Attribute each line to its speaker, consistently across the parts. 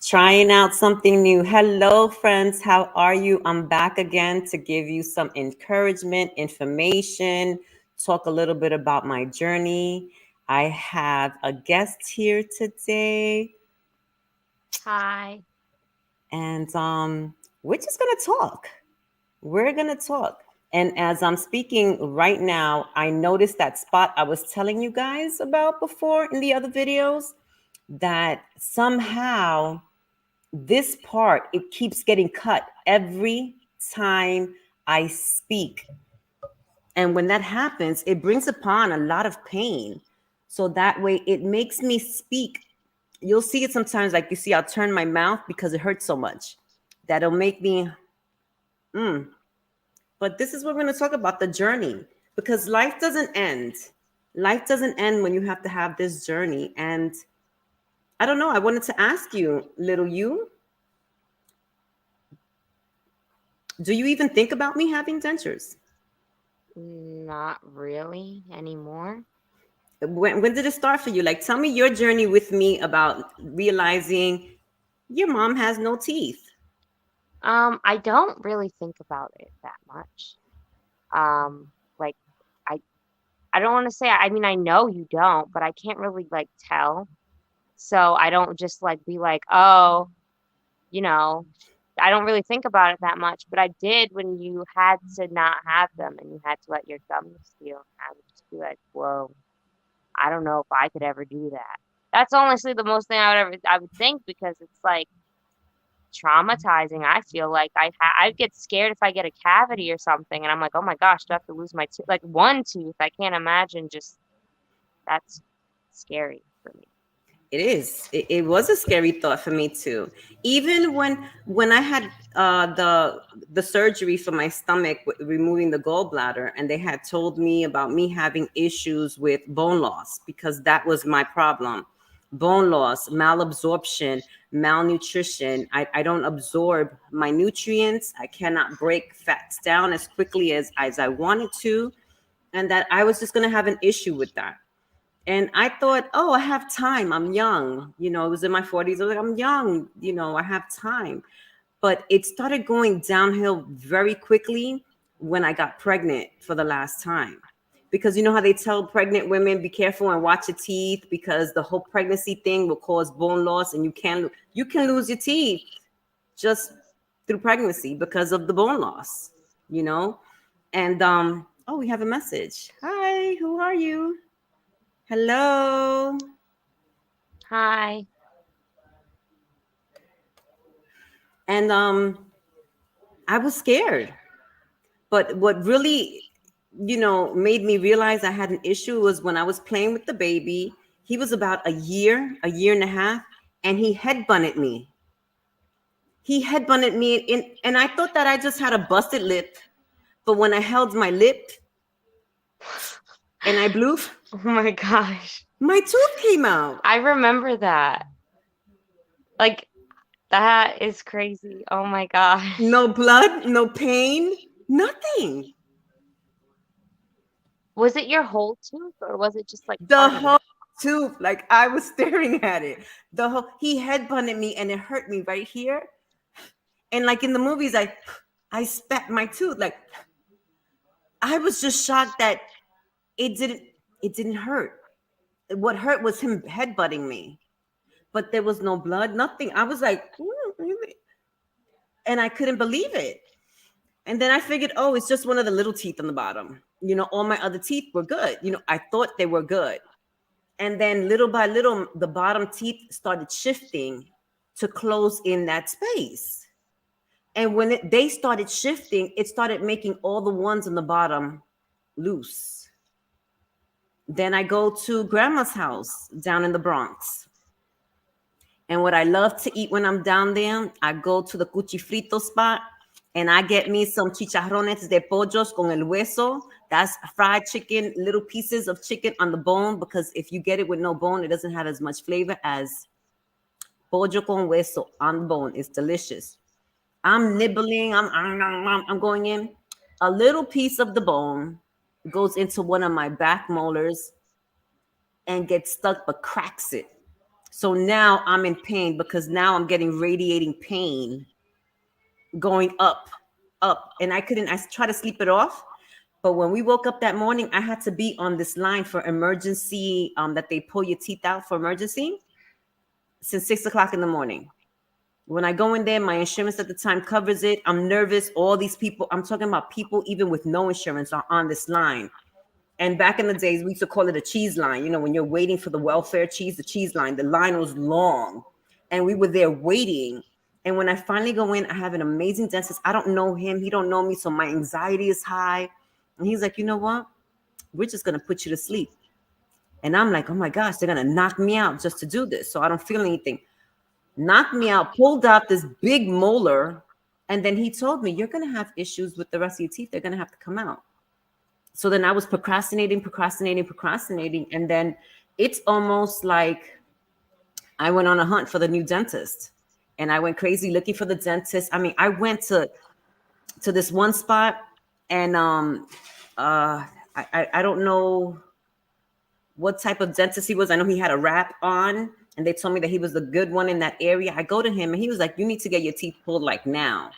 Speaker 1: Trying out something new. Hello, friends. How are you? I'm back again to give you some encouragement, information, talk a little bit about my journey. I have a guest here today,
Speaker 2: Hi.
Speaker 1: and we're just gonna talk. We're gonna talk. And as I'm speaking right now, I noticed that spot I was telling you guys about before in the other videos that somehow this part it keeps getting cut every time I speak, and when that happens it brings upon a lot of pain, so that way it makes me speak. You'll see it sometimes, like you see I'll turn my mouth because it hurts so much. That'll make me but this is what we're going to talk about, the journey, because life doesn't end when you have to have this journey. And I don't know, I wanted to ask you, little you, do you even think about me having dentures?
Speaker 2: Not really anymore.
Speaker 1: When did it start for you? Like, tell me your journey with me about realizing your mom has no teeth.
Speaker 2: I don't really think about it that much. Like I I don't want to say I mean I know you don't, but I can't really like tell. So I don't just like be like, "Oh, you know, I don't really think about it that much." But I did when you had to not have them and you had to let your gums heal. I would just be like, "Whoa, I don't know if I could ever do that." That's honestly the most thing I would think because it's like traumatizing. I feel like I get scared if I get a cavity or something, and I'm like, oh my gosh, do I have to lose my tooth? Like one tooth, I can't imagine. Just that's scary for me.
Speaker 1: It is. It was a scary thought for me too. Even when I had the surgery for my stomach, removing the gallbladder, and they had told me about me having issues with bone loss because that was my problem. Bone loss, malabsorption, malnutrition. I don't absorb my nutrients. I cannot break fats down as quickly as I wanted to, and that I was just going to have an issue with that. And I thought, oh, I have time. I'm young. It was in my 40s. I was like, I'm young. I have time. But it started going downhill very quickly when I got pregnant for the last time. Because you know how they tell pregnant women, be careful and watch your teeth because the whole pregnancy thing will cause bone loss and you can lose your teeth just through pregnancy because of the bone loss, you know? And oh, we have a message. Hi, who are you? Hello.
Speaker 2: Hi.
Speaker 1: And I was scared. But what really, made me realize I had an issue was when I was playing with the baby. He was about a year and a half, and he head butted me. He head butted me and I thought that I just had a busted lip. But when I held my lip and I blew,
Speaker 2: Oh my gosh.
Speaker 1: my tooth came out.
Speaker 2: I remember that. Like that is crazy. Oh my gosh.
Speaker 1: No blood, no pain, nothing.
Speaker 2: Was it your whole tooth or was it just like
Speaker 1: The
Speaker 2: part of
Speaker 1: whole
Speaker 2: it?
Speaker 1: tooth, like I was staring at it. He headbutted me and it hurt me right here. And like in the movies, I spat my tooth. Like I was just shocked that it didn't it didn't hurt. What hurt was him headbutting me. But there was no blood, nothing. I was like, really? And I couldn't believe it. And then I figured, oh, it's just one of the little teeth on the bottom. All my other teeth were good. I thought they were good. And then little by little, the bottom teeth started shifting to close in that space. And when they started shifting, it started making all the ones on the bottom loose. Then I go to grandma's house down in the Bronx. And what I love to eat when I'm down there, I go to the cuchifrito spot and I get me some chicharrones de pollos con el hueso. That's fried chicken, little pieces of chicken on the bone, because if you get it with no bone, it doesn't have as much flavor as pollo con hueso on the bone. It's delicious. I'm nibbling, I'm going in. A little piece of the bone goes into one of my back molars and gets stuck but cracks it. So now I'm in pain because now I'm getting radiating pain going up. And I try to sleep it off. But when we woke up that morning, I had to be on this line for emergency, that they pull your teeth out for emergency since 6 o'clock in the morning. When I go in there, my insurance at the time covers it. I'm nervous. All these people, I'm talking about people even with no insurance are on this line. And back in the days, we used to call it a cheese line. You know, when you're waiting for the welfare cheese, the cheese line, the line was long. And we were there waiting. And when I finally go in, I have an amazing dentist. I don't know him. He don't know me. So my anxiety is high. And he's like, you know what? We're just going to put you to sleep. And I'm like, oh my gosh, they're going to knock me out just to do this. So I don't feel anything. Knocked me out, pulled out this big molar. And then he told me, you're going to have issues with the rest of your teeth. They're going to have to come out. So then I was procrastinating. And then it's almost like I went on a hunt for the new dentist. And I went crazy looking for the dentist. I mean, I went to this one spot, and I don't know what type of dentist he was. I know he had a wrap on, and they told me that he was the good one in that area. I go to him, and he was like, you need to get your teeth pulled like now.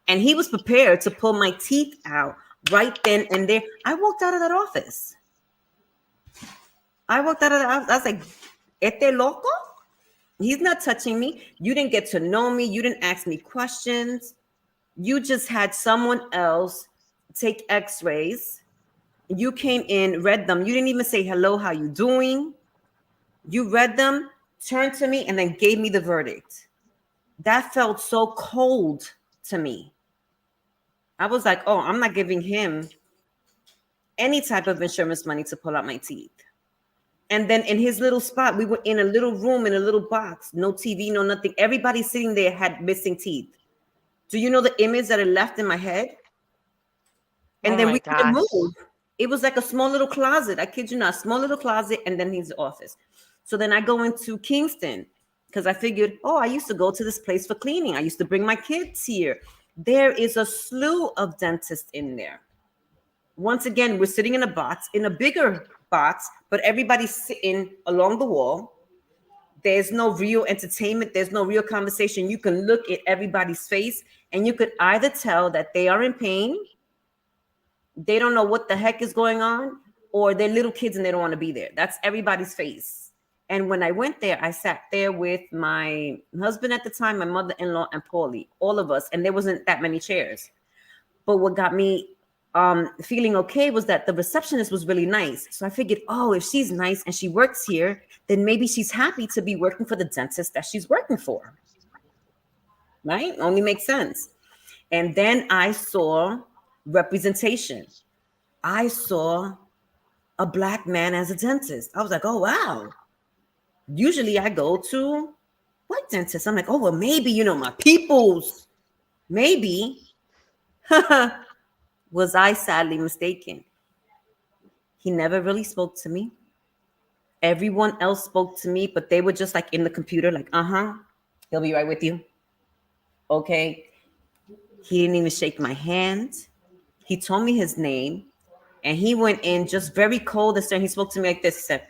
Speaker 1: And he was prepared to pull my teeth out right then and there. I walked out of that office. I was like, este loco? He's not touching me. You didn't get to know me. You didn't ask me questions. You just had someone else take x-rays. You came in, read them. You didn't even say hello, how you doing? You read them, turned to me, and then gave me the verdict. That felt so cold to me. I was like, oh, I'm not giving him any type of insurance money to pull out my teeth. And then in his little spot, we were in a little room in a little box, no TV, no nothing. Everybody sitting there had missing teeth. Do you know the image that it left in my head? And
Speaker 2: Oh
Speaker 1: then
Speaker 2: my
Speaker 1: we couldn't
Speaker 2: gosh.
Speaker 1: move. It was like a small little closet. I kid you not, a small little closet, and then his office. So then I go into Kingston because I figured, oh, I used to go to this place for cleaning. I used to bring my kids here. There is a slew of dentists in there. Once again, we're sitting in a box, in a bigger box, but everybody's sitting along the wall. There's no real entertainment. There's no real conversation. You can look at everybody's face and you could either tell that they are in pain, they don't know what the heck is going on, or they're little kids and they don't want to be there. That's everybody's face. And when I went there, I sat there with my husband at the time, my mother-in-law, and Paulie, all of us, and there wasn't that many chairs. But what got me feeling okay was that the receptionist was really nice. So I figured, oh, if she's nice and she works here, then maybe she's happy to be working for the dentist that she's working for. Right? Only makes sense. And then I saw representation. I saw a black man as a dentist. I was like, oh, wow. Usually I go to white dentists. I'm like, oh, well, maybe, my peoples. Maybe. Was I sadly mistaken? He never really spoke to me. Everyone else spoke to me, but they were just like in the computer, like, he'll be right with you. Okay. He didn't even shake my hand. He told me his name, and he went in just very cold and stern. He spoke to me like this. He said,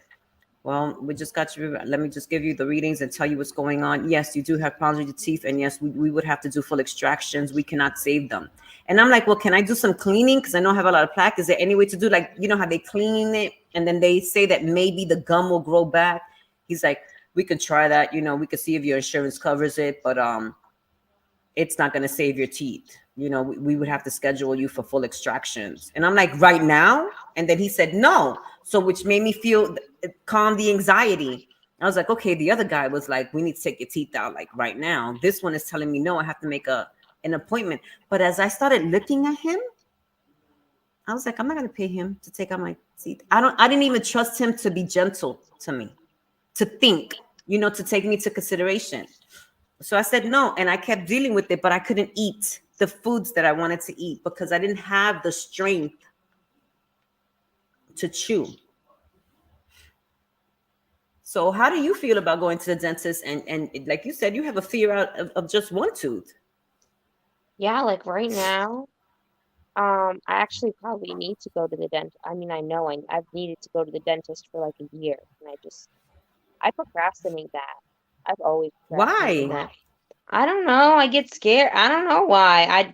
Speaker 1: well, we just got you. Let me just give you the readings and tell you what's going on. Yes, you do have problems with your teeth. And yes, we would have to do full extractions. We cannot save them. And I'm like, well, can I do some cleaning? Because I know I have a lot of plaque. Is there any way to do, like, how they clean it? And then they say that maybe the gum will grow back. He's like, we can try that. We could see if your insurance covers it. But it's not going to save your teeth. We would have to schedule you for full extractions. And I'm like, right now? And then he said, no. So which made me feel calm the anxiety. I was like, okay, the other guy was like, we need to take your teeth out like right now. This one is telling me, no, I have to make an appointment. But as I started looking at him, I was like, I'm not going to pay him to take out my teeth. I didn't even trust him to be gentle to me, to think, to take me to consideration. So I said no, and I kept dealing with it, but I couldn't eat the foods that I wanted to eat because I didn't have the strength to chew. So how do you feel about going to the dentist? And like you said, you have a fear out of just one tooth.
Speaker 2: Yeah, like right now, I actually probably need to go to the dentist. I mean, I know I've needed to go to the dentist for like a year, and I procrastinate that. I've always procrastinated
Speaker 1: Why?
Speaker 2: that. I don't know. I get scared. I don't know why. I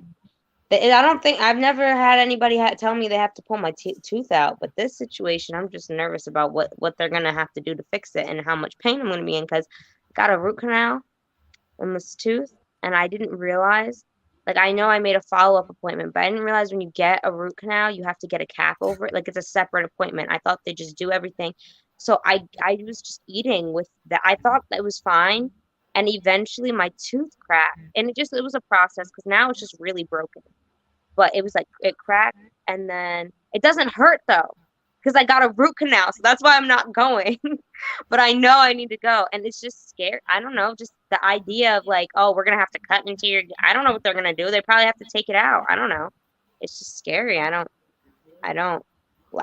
Speaker 2: don't think I've never had anybody tell me they have to pull my tooth out. But this situation, I'm just nervous about what they're gonna have to do to fix it and how much pain I'm gonna be in because I got a root canal in this tooth, and I didn't realize. Like I know I made a follow-up appointment, but I didn't realize when you get a root canal, you have to get a cap over it. Like it's a separate appointment. I thought they just do everything. So I was just eating with that. I thought that was fine, and eventually my tooth cracked, and it was a process because now it's just really broken. But it was like it cracked, and then it doesn't hurt though, because I got a root canal, so that's why I'm not going. But I know I need to go, and it's just scary. I don't know, just the idea of like, oh, we're gonna have to cut into your. I don't know what they're gonna do. They probably have to take it out. I don't know. It's just scary. I don't.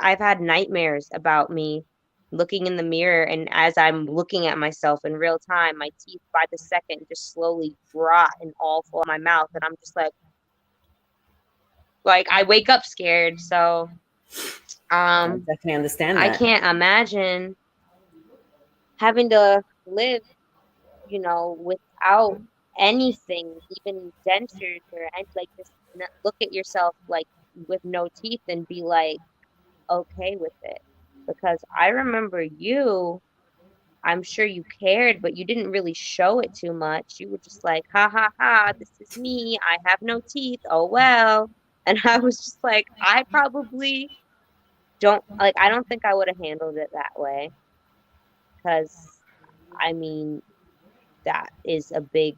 Speaker 2: I've had nightmares about me looking in the mirror, and as I'm looking at myself in real time, my teeth by the second just slowly rot and all fall out my mouth, and I'm just like I wake up scared. So
Speaker 1: I
Speaker 2: um,
Speaker 1: definitely understand
Speaker 2: I
Speaker 1: that.
Speaker 2: can't imagine having to live, without anything, even dentures or any, like just look at yourself like with no teeth and be like okay with it. Because I remember you, I'm sure you cared, but you didn't really show it too much. You were just like, ha ha ha, this is me. I have no teeth. Oh well. And I was just like, I probably don't like, I don't think I would have handled it that way. Because, I mean, that is a big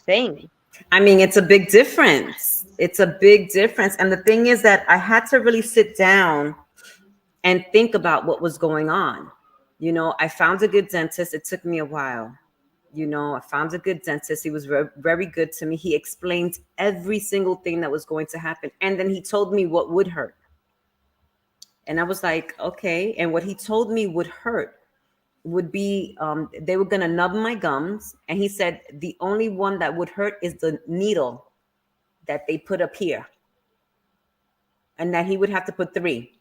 Speaker 2: thing.
Speaker 1: I mean, it's a big difference. It's a big difference. And the thing is that I had to really sit down and think about what was going on. I found a good dentist. It took me a while. I found a good dentist. He was very good to me. He explained every single thing that was going to happen. And then he told me what would hurt. And I was like, okay. And what he told me would hurt would be they were going to numb my gums. And he said the only one that would hurt is the needle that they put up here. And that he would have to put three.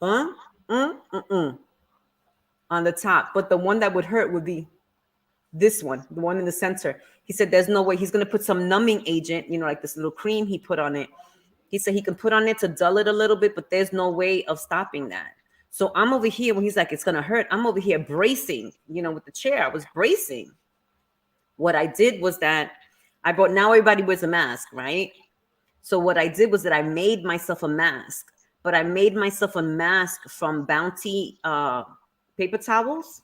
Speaker 1: Huh? On the top. But the one that would hurt would be this one, the one in the center. He said there's no way he's going to put some numbing agent, like this little cream he put on it. He said he can put on it to dull it a little bit, but there's no way of stopping that. So I'm over here when he's like, it's going to hurt. I'm over here bracing, with the chair. I was bracing. What I did was that now everybody wears a mask, right? So what I did was that I made myself a mask, but I made myself a mask from Bounty paper towels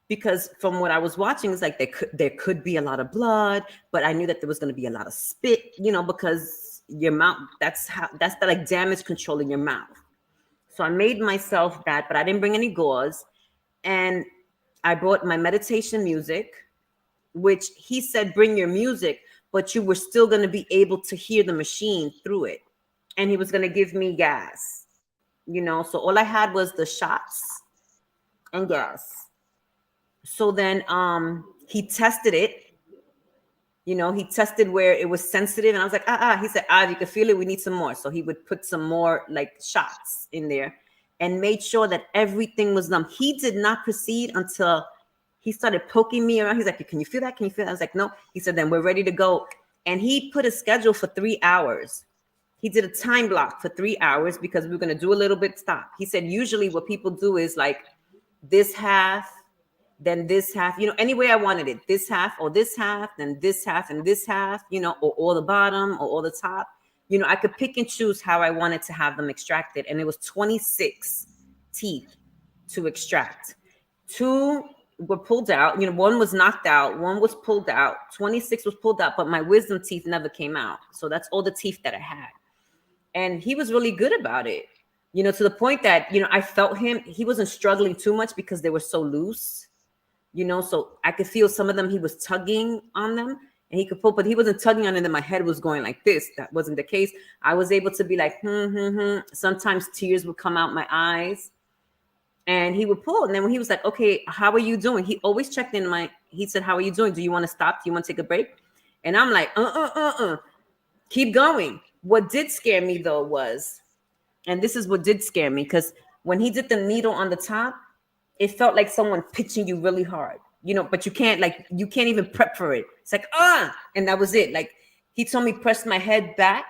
Speaker 1: because from what I was watching, it's like there could be a lot of blood, but I knew that there was going to be a lot of spit, because your mouth, that's the like damage control in your mouth. So I made myself that, but I didn't bring any gauze, and I brought my meditation music, which he said bring your music, but you were still going to be able to hear the machine through it, and he was going to give me gas, so all I had was the shots and gas. So then he tested it. He tested where it was sensitive, and I was like, he said, you can feel it, we need some more. So he would put some more like shots in there and made sure that everything was numb. He did not proceed until he started poking me around. He's like, can you feel that? Can you feel that? I was like, no. He said, then we're ready to go. And he put a schedule for 3 hours. He did a time block for 3 hours because we were going to do a little bit, stop. He said, usually what people do is like this half, then this half, any way I wanted it, this half or this half, then this half and this half, or all the bottom or all the top. I could pick and choose how I wanted to have them extracted. And it was 26 teeth to extract. 2 were pulled out, one was knocked out, 1 was pulled out, 26 was pulled out, but my wisdom teeth never came out. So that's all the teeth that I had. And he was really good about it, to the point that, I felt him, he wasn't struggling too much because they were so loose. So I could feel some of them, he was tugging on them and he could pull, but he wasn't tugging on it and my head was going like this. That wasn't the case. I was able to be like, Sometimes tears would come out my eyes and he would pull. And then when he was like, okay, how are you doing? He always checked in he said, how are you doing? Do you want to stop? Do you want to take a break? And I'm like, keep going. What did scare me though was, and this is what did scare me, because when he did the needle on the top, it felt like someone pitching you really hard. but you can't even prep for it. It's like, and that was it. Like, he told me press my head back,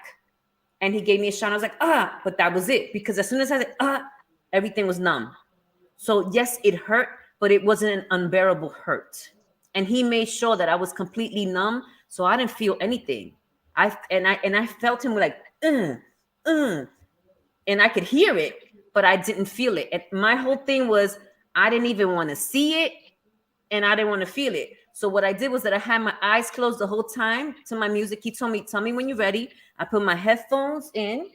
Speaker 1: and he gave me a shot. I was like, but that was it, because as soon as I said, everything was numb. So yes, it hurt, but it wasn't an unbearable hurt. And he made sure that I was completely numb, so I didn't feel anything. I felt him like, uh, and I could hear it, but I didn't feel it. And my whole thing was, I didn't even want to see it, and I didn't want to feel it. So what I did was that I had my eyes closed the whole time to my music. He told me, "Tell me when you're ready." I put my headphones in.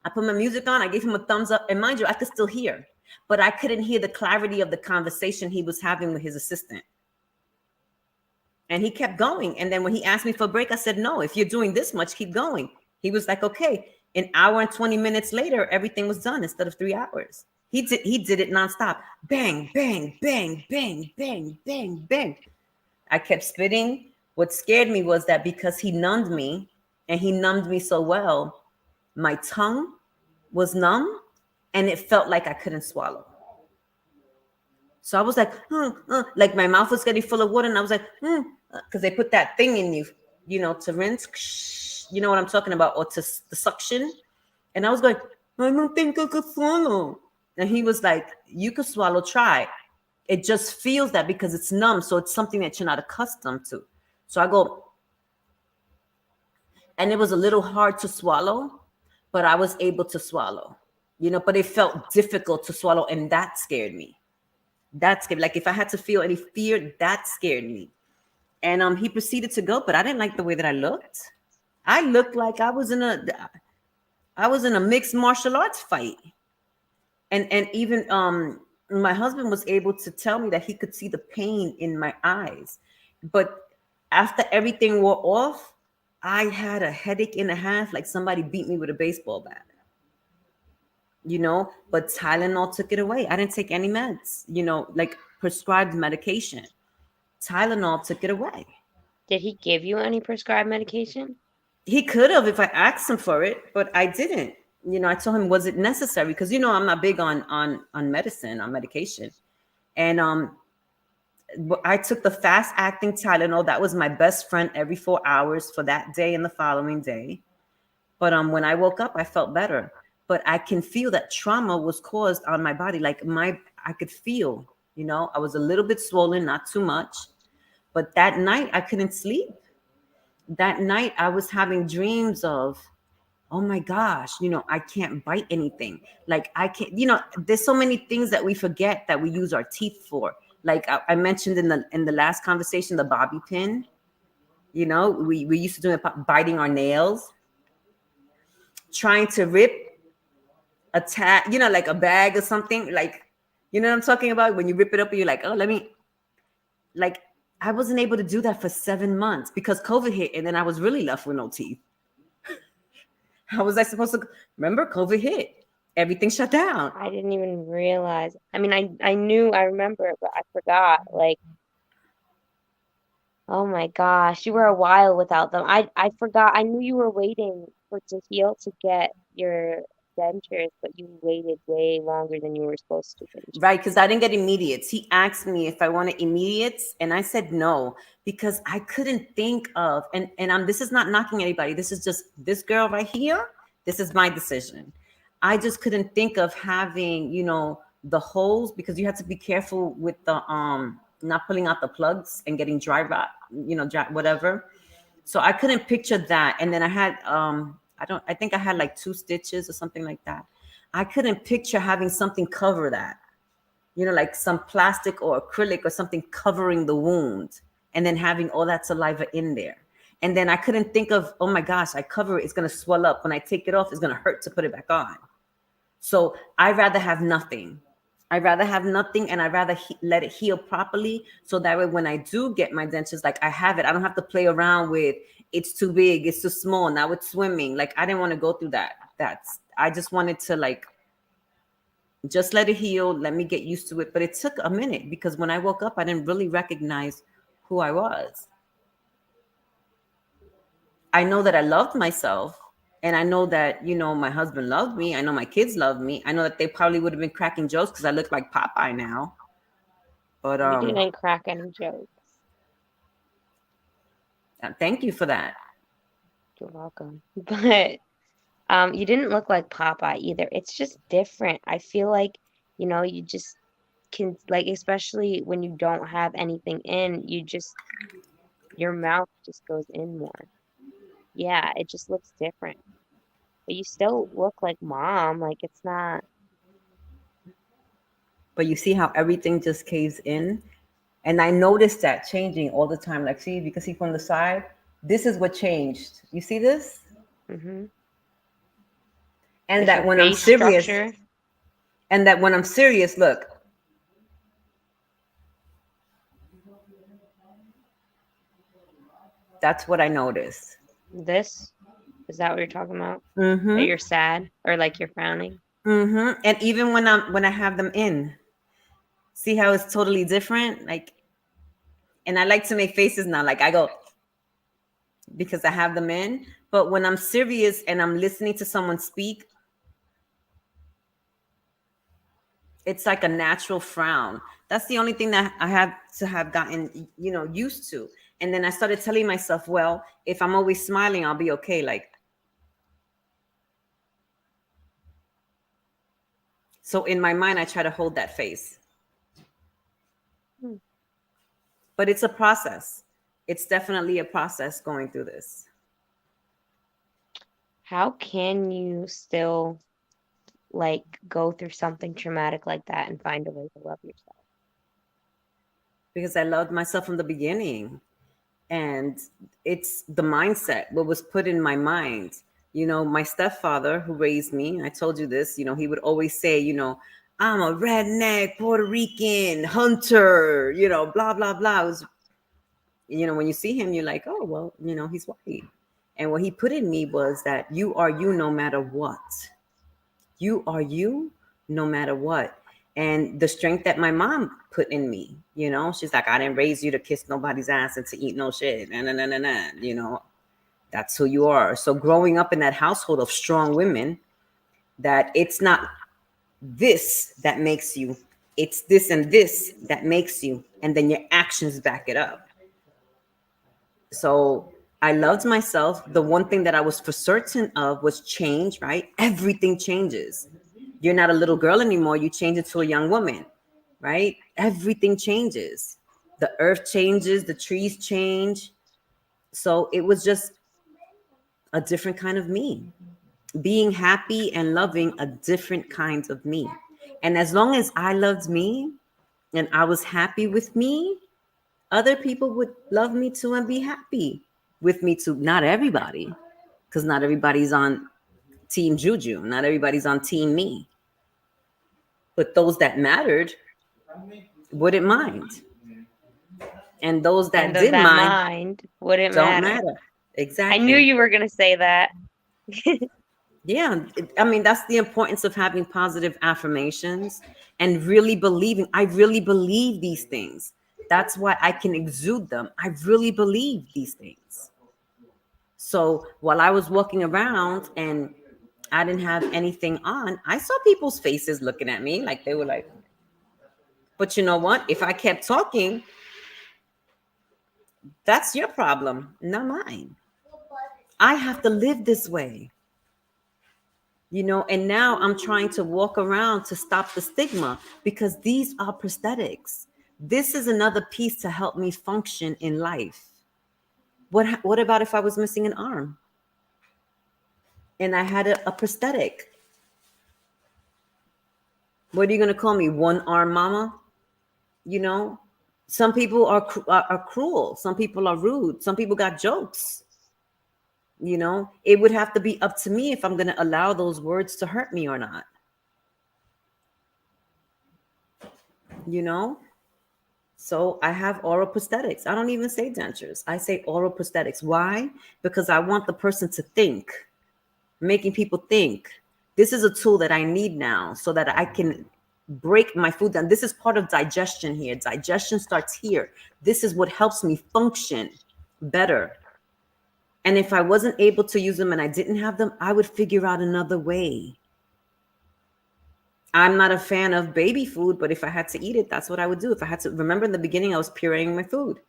Speaker 1: I put my music on. I gave him a thumbs up, and mind you, I could still hear, but I couldn't hear the clarity of the conversation he was having with his assistant. And he kept going. And then when he asked me for a break, I said, "No, if you're doing this much, keep going." He was like, "Okay." An hour and 20 minutes later, everything was done instead of 3 hours. He did it nonstop. Bang, bang, bang, bang, bang, bang, bang. I kept spitting. What scared me was that because he numbed me, and he numbed me so well, my tongue was numb, and it felt like I couldn't swallow. So I was like, like my mouth was getting full of water, and I was like, because they put that thing in you, to rinse. You know what I'm talking about, or to the suction. And I was going, "I don't think I could swallow." And he was like, "You could swallow, try." It just feels that because it's numb, so it's something that you're not accustomed to. So I go, and it was a little hard to swallow, but I was able to swallow, but it felt difficult to swallow, and that scared me. That scared me. Like, if I had to feel any fear, that scared me. And he proceeded to go, but I didn't like the way that I looked. I looked like I was in a mixed martial arts fight. And even my husband was able to tell me that he could see the pain in my eyes. But after everything wore off, I had a headache and a half, like somebody beat me with a baseball bat. But Tylenol took it away. I didn't take any meds, like prescribed medication. Tylenol took it away.
Speaker 2: Did he give you any prescribed medication?
Speaker 1: He could have if I asked him for it, but I didn't. I told him, was it necessary? Because I'm not big on medicine, on medication. And I took the fast acting Tylenol. That was my best friend every 4 hours for that day and the following day. But when I woke up, I felt better. But I can feel that trauma was caused on my body. Like, I could feel, I was a little bit swollen, not too much. But that night I couldn't sleep. That night I was having dreams of, oh my gosh, I can't bite anything. Like, I can't, there's so many things that we forget that we use our teeth for. Like I mentioned in the last conversation, the bobby pin. We used to do it, biting our nails, trying to rip a tag, like a bag or something. Like, you know what I'm talking about? When you rip it up and you're like, oh, let me, like, I wasn't able to do that for 7 months because COVID hit, and then I was really left with no teeth. How was I supposed to remember? COVID hit. Everything shut down.
Speaker 2: I didn't even realize. I mean, I knew, I remember it, but I forgot. Like, oh my gosh, you were a while without them. I forgot. I knew you were waiting for to heal to get your dentures, but you waited way longer than you were supposed to finish.
Speaker 1: Right, because I didn't get immediates. He asked me if I wanted immediates, and I said no because I couldn't think of. And this is not knocking anybody. This is just this girl right here. This is my decision. I just couldn't think of having, the holes, because you have to be careful with the not pulling out the plugs and getting dry rot, whatever. So I couldn't picture that. And then I had I think I had like 2 stitches or something like that. I couldn't picture having something cover that, like some plastic or acrylic or something covering the wound, and then having all that saliva in there. And then I couldn't think of, oh my gosh, I cover it, it's going to swell up. When I take it off, it's going to hurt to put it back on. So I'd rather have nothing. I'd rather have nothing, and I'd rather let it heal properly. So that way, when I do get my dentures, like I have it, I don't have to play around with it's too big, it's too small. Now it's swimming. Like, I didn't want to go through that. I just wanted to, like, just let it heal. Let me get used to it. But it took a minute because when I woke up, I didn't really recognize who I was. I know that I loved myself. And I know that, my husband loved me. I know my kids loved me. I know that they probably would have been cracking jokes because I look like Popeye now. But
Speaker 2: You didn't crack any jokes.
Speaker 1: thank you for that.
Speaker 2: You're welcome. But you didn't look like Popeye either. It's just different. I feel like, you just can like, especially when you don't have anything in, your mouth just goes in more. Yeah, it just looks different. But you still look like mom. Like it's not.
Speaker 1: But you see how everything just caves in? And I noticed that changing all the time. Like, see, you can see from the side, this is what changed. You see this?
Speaker 2: Hmm.
Speaker 1: And
Speaker 2: Just your
Speaker 1: that when I'm
Speaker 2: face
Speaker 1: serious,
Speaker 2: structure.
Speaker 1: and that when I'm serious, look, that's what I noticed.
Speaker 2: This, is that what you're talking about? That
Speaker 1: Mm-hmm.
Speaker 2: you're sad or like you're frowning?
Speaker 1: Mm-hmm. And even when I have them in, see how it's totally different? Like, and I like to make faces now. Like I go because I have them in. But when I'm serious and I'm listening to someone speak, it's like a natural frown. That's the only thing that I had to have gotten, used to. And then I started telling myself, well, if I'm always smiling, I'll be okay. Like, so in my mind, I try to hold that face.
Speaker 2: Hmm.
Speaker 1: But it's a process. It's definitely a process going through this.
Speaker 2: How can you still like go through something traumatic like that and find a way to love yourself?
Speaker 1: Because I loved myself from the beginning. And it's the mindset, what was put in my mind. My stepfather who raised me, I told you this, he would always say, I'm a redneck Puerto Rican hunter, blah, blah, blah. It was, when you see him, you're like, oh, well, he's white. And what he put in me was that you are you no matter what. You are you no matter what. And the strength that my mom put in me, she's like, I didn't raise you to kiss nobody's ass and to eat no shit. Nah, nah, nah, nah, nah. That's who you are. So growing up in that household of strong women, that it's not this that makes you, it's this and this that makes you. And then your actions back it up. So I loved myself. The one thing that I was for certain of was change, right? Everything changes. You're not a little girl anymore. You change into a young woman, right? Everything changes. The earth changes, the trees change. So it was just a different kind of me, being happy and loving a different kind of me. And as long as I loved me and I was happy with me, other people would love me too and be happy with me too. Not everybody, because not everybody's on team Juju. Not everybody's on team me. But those that mattered wouldn't mind. And those
Speaker 2: And
Speaker 1: that
Speaker 2: of
Speaker 1: did
Speaker 2: that
Speaker 1: mind
Speaker 2: mind, would it
Speaker 1: don't
Speaker 2: matter?
Speaker 1: matter.
Speaker 2: I knew
Speaker 1: Exactly.
Speaker 2: you were gonna say that.
Speaker 1: Yeah. I mean, that's the importance of having positive affirmations and really believing. I really believe these things. That's why I can exude them. I really believe these things. So while I was walking around and I didn't have anything on, I saw people's faces looking at me like they were like, but you know what? If I kept talking, that's your problem, not mine. I have to live this way, and now I'm trying to walk around to stop the stigma because these are prosthetics. This is another piece to help me function in life. What about if I was missing an arm and I had a prosthetic? What are you going to call me? One arm mama? You know, some people are cruel. Some people are rude. Some people got jokes. It would have to be up to me if I'm going to allow those words to hurt me or not. You know, so I have oral prosthetics. I don't even say dentures. I say oral prosthetics. Why? Because I want the person to think, making people think. This is a tool that I need now so that I can break my food down. This is part of digestion here. Digestion starts here. This is what helps me function better. And if I wasn't able to use them and I didn't have them, I would figure out another way. I'm not a fan of baby food, but if I had to eat it, that's what I would do. If I had to remember in the beginning, I was pureeing my food.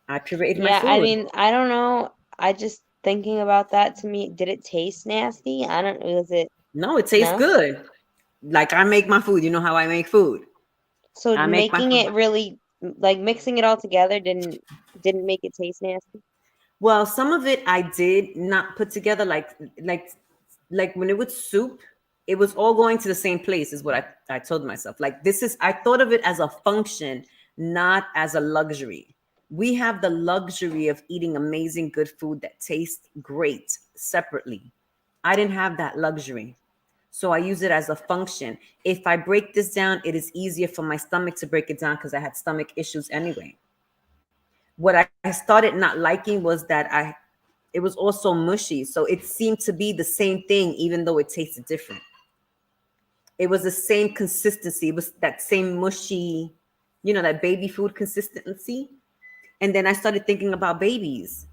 Speaker 1: I pureed my
Speaker 2: Yeah, I
Speaker 1: food.
Speaker 2: mean, I don't know. I just thinking about that to me, did it taste nasty? I don't, was it,
Speaker 1: No, it tastes
Speaker 2: no?
Speaker 1: good. Like I make my food. You know how I make food.
Speaker 2: So
Speaker 1: I make my
Speaker 2: making
Speaker 1: food.
Speaker 2: it really, like mixing it all together didn't make it taste nasty?
Speaker 1: Well, some of it I did not put together like like when it was soup, it was all going to the same place is what I told myself. Like this is I thought of it as a function, not as a luxury. We have the luxury of eating amazing good food that tastes great separately. I didn't have that luxury. So I use it as a function. If I break this down, it is easier for my stomach to break it down because I had stomach issues anyway. What I started not liking was that it was also mushy. So it seemed to be the same thing, even though it tasted different. It was the same consistency. It was that same mushy, that baby food consistency. And then I started thinking about babies.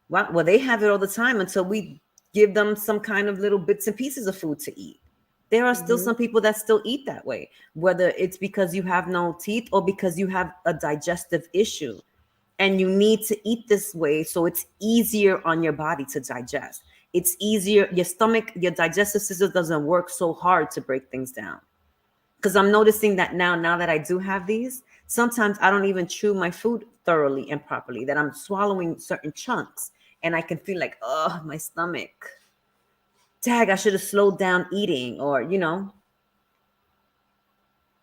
Speaker 1: Well, they have it all the time until we give them some kind of little bits and pieces of food to eat. There are still
Speaker 2: Hmm.
Speaker 1: some people that still eat that way, whether it's because you have no teeth or because you have a digestive issue and you need to eat this way so it's easier on your body to digest. It's easier, your stomach, your digestive system doesn't work so hard to break things down. Because I'm noticing that now that I do have these, sometimes I don't even chew my food thoroughly and properly, that I'm swallowing certain chunks and I can feel like, oh, my stomach. Tag, I should have slowed down eating, or.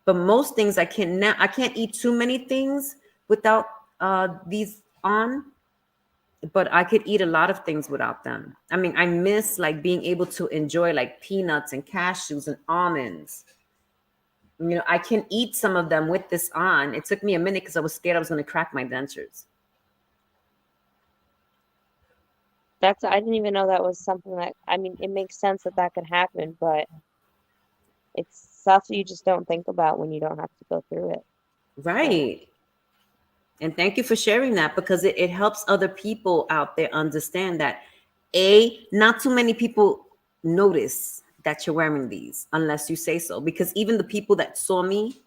Speaker 1: But most things I can't eat too many things without these on, but I could eat a lot of things without them. I mean, I miss like being able to enjoy like peanuts and cashews and almonds. I can eat some of them with this on. It took me a minute because I was scared I was going to crack my dentures.
Speaker 2: That's, I didn't even know that was something that, I mean, it makes sense that that could happen, but it's stuff you just don't think about when you don't have to go through it. So,
Speaker 1: Right. And thank you for sharing that because it helps other people out there understand that not too many people notice that you're wearing these unless you say so. Because even the people that saw me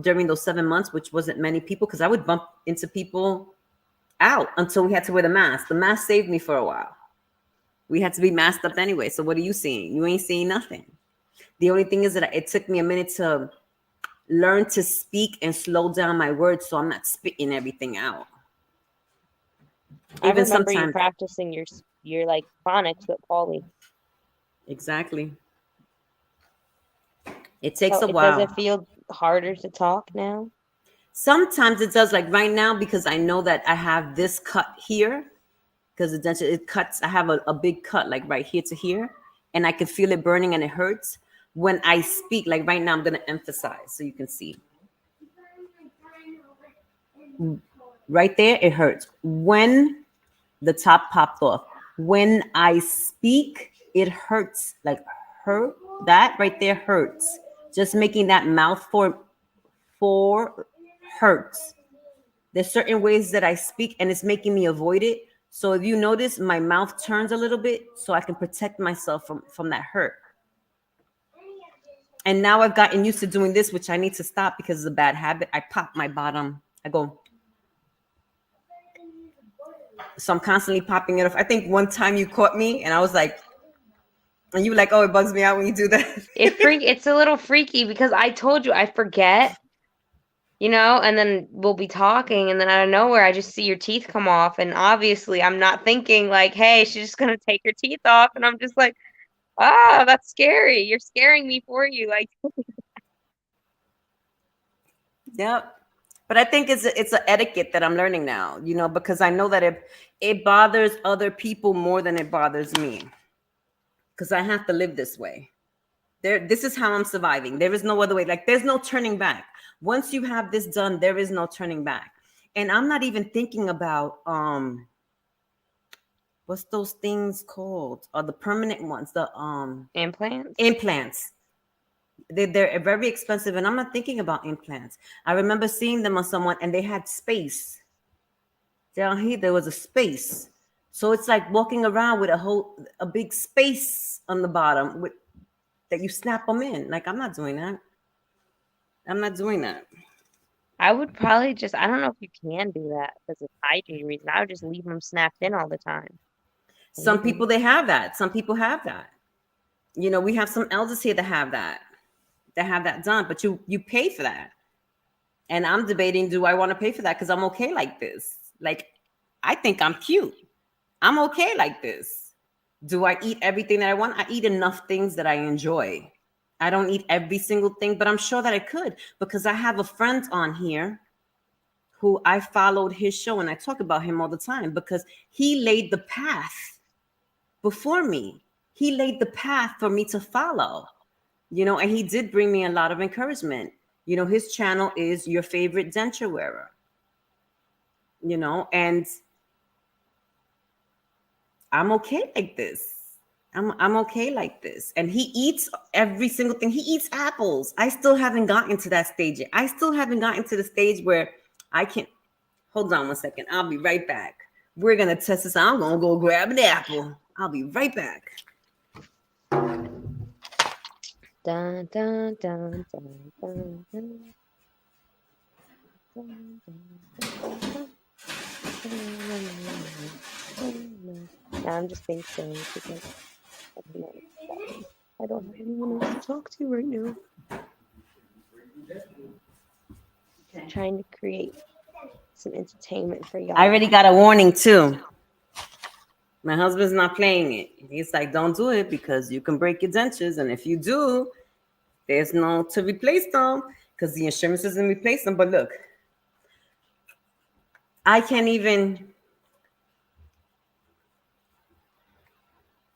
Speaker 1: during those 7 months, which wasn't many people, because I would bump into people out until we had to wear the mask. The mask saved me for a while. We had to be masked up anyway. So what are you seeing? You ain't seeing nothing. The only thing is that it took me a minute to learn to speak and slow down my words so I'm not spitting everything out.
Speaker 2: I
Speaker 1: Even
Speaker 2: remember you
Speaker 1: sometimes,
Speaker 2: practicing your like phonics with Paulie.
Speaker 1: exactly. It takes
Speaker 2: So
Speaker 1: a
Speaker 2: it doesn't
Speaker 1: while.
Speaker 2: feel harder to talk now?
Speaker 1: Sometimes it does, like right now, because I know that I have this cut here, because the denture, it cuts. I have a big cut, like right here to here, and I can feel it burning and it hurts. When I speak, like right now, I'm going to emphasize so you can see. Right there, it hurts. When the top popped off, when I speak, it hurts. Like hurt, that right there hurts. Just making that mouth for hurts. There's certain ways that I speak and it's making me avoid it. So if you notice, my mouth turns a little bit so I can protect myself from that hurt. And now I've gotten used to doing this, which I need to stop because it's a bad habit. I pop my bottom. I go. So I'm constantly popping it off. I think one time you caught me and I was like, and you were like, oh, it bugs me out when you do that.
Speaker 2: It's a little freaky because I told you I forget, and then we'll be talking and then out of nowhere I just see your teeth come off and obviously I'm not thinking like, hey, she's just gonna take her teeth off and I'm just like, ah, that's scary. You're scaring me for you. Like,
Speaker 1: Yep. But I think it's an etiquette that I'm learning now, because I know that it bothers other people more than it bothers me because I have to live this way. This is how I'm surviving. There is no other way. Like there's no turning back. Once you have this done, there is no turning back. And I'm not even thinking about what's those things called? The permanent ones, the
Speaker 2: implants?
Speaker 1: implants. They're very expensive, and I'm not thinking about implants. I remember seeing them on someone, and they had space down here. There was a space, so it's like walking around with a big space on the bottom. that you snap them in. Like, I'm not doing that. I'm not doing that.
Speaker 2: I would probably just, I don't know if you can do that because of hygiene reasons. I would just leave them snapped in all the time.
Speaker 1: Some
Speaker 2: Maybe.
Speaker 1: people, they have that. Some people have that. We have some elders here that have that done, but you pay for that. And I'm debating, do I want to pay for that? Because I'm okay like this. Like, I think I'm cute. I'm okay like this. Do I eat everything that I want? I eat enough things that I enjoy. I don't eat every single thing, but I'm sure that I could, because I have a friend on here who I followed his show, and I talk about him all the time because he laid the path before me. He laid the path for me to follow, and he did bring me a lot of encouragement. His channel is Your Favorite Denture Wearer, and I'm okay like this. I'm okay like this. And he eats every single thing. He eats apples. I still haven't gotten to that stage yet. I still haven't gotten to the stage where I can. Hold on one second. I'll be right back. We're gonna test this out. I'm gonna go grab an apple. I'll be right back.
Speaker 2: Dun, dun, dun, dun, dun, dun. Dun, dun, dun. Now I'm just being silly because I don't have anyone else to talk to right now. Trying to create some entertainment for y'all.
Speaker 1: I already got a warning too. My husband's not playing it. He's like, don't do it because you can break your dentures. And if you do, there's no to replace them because the insurance doesn't replace them. But look, I can't even,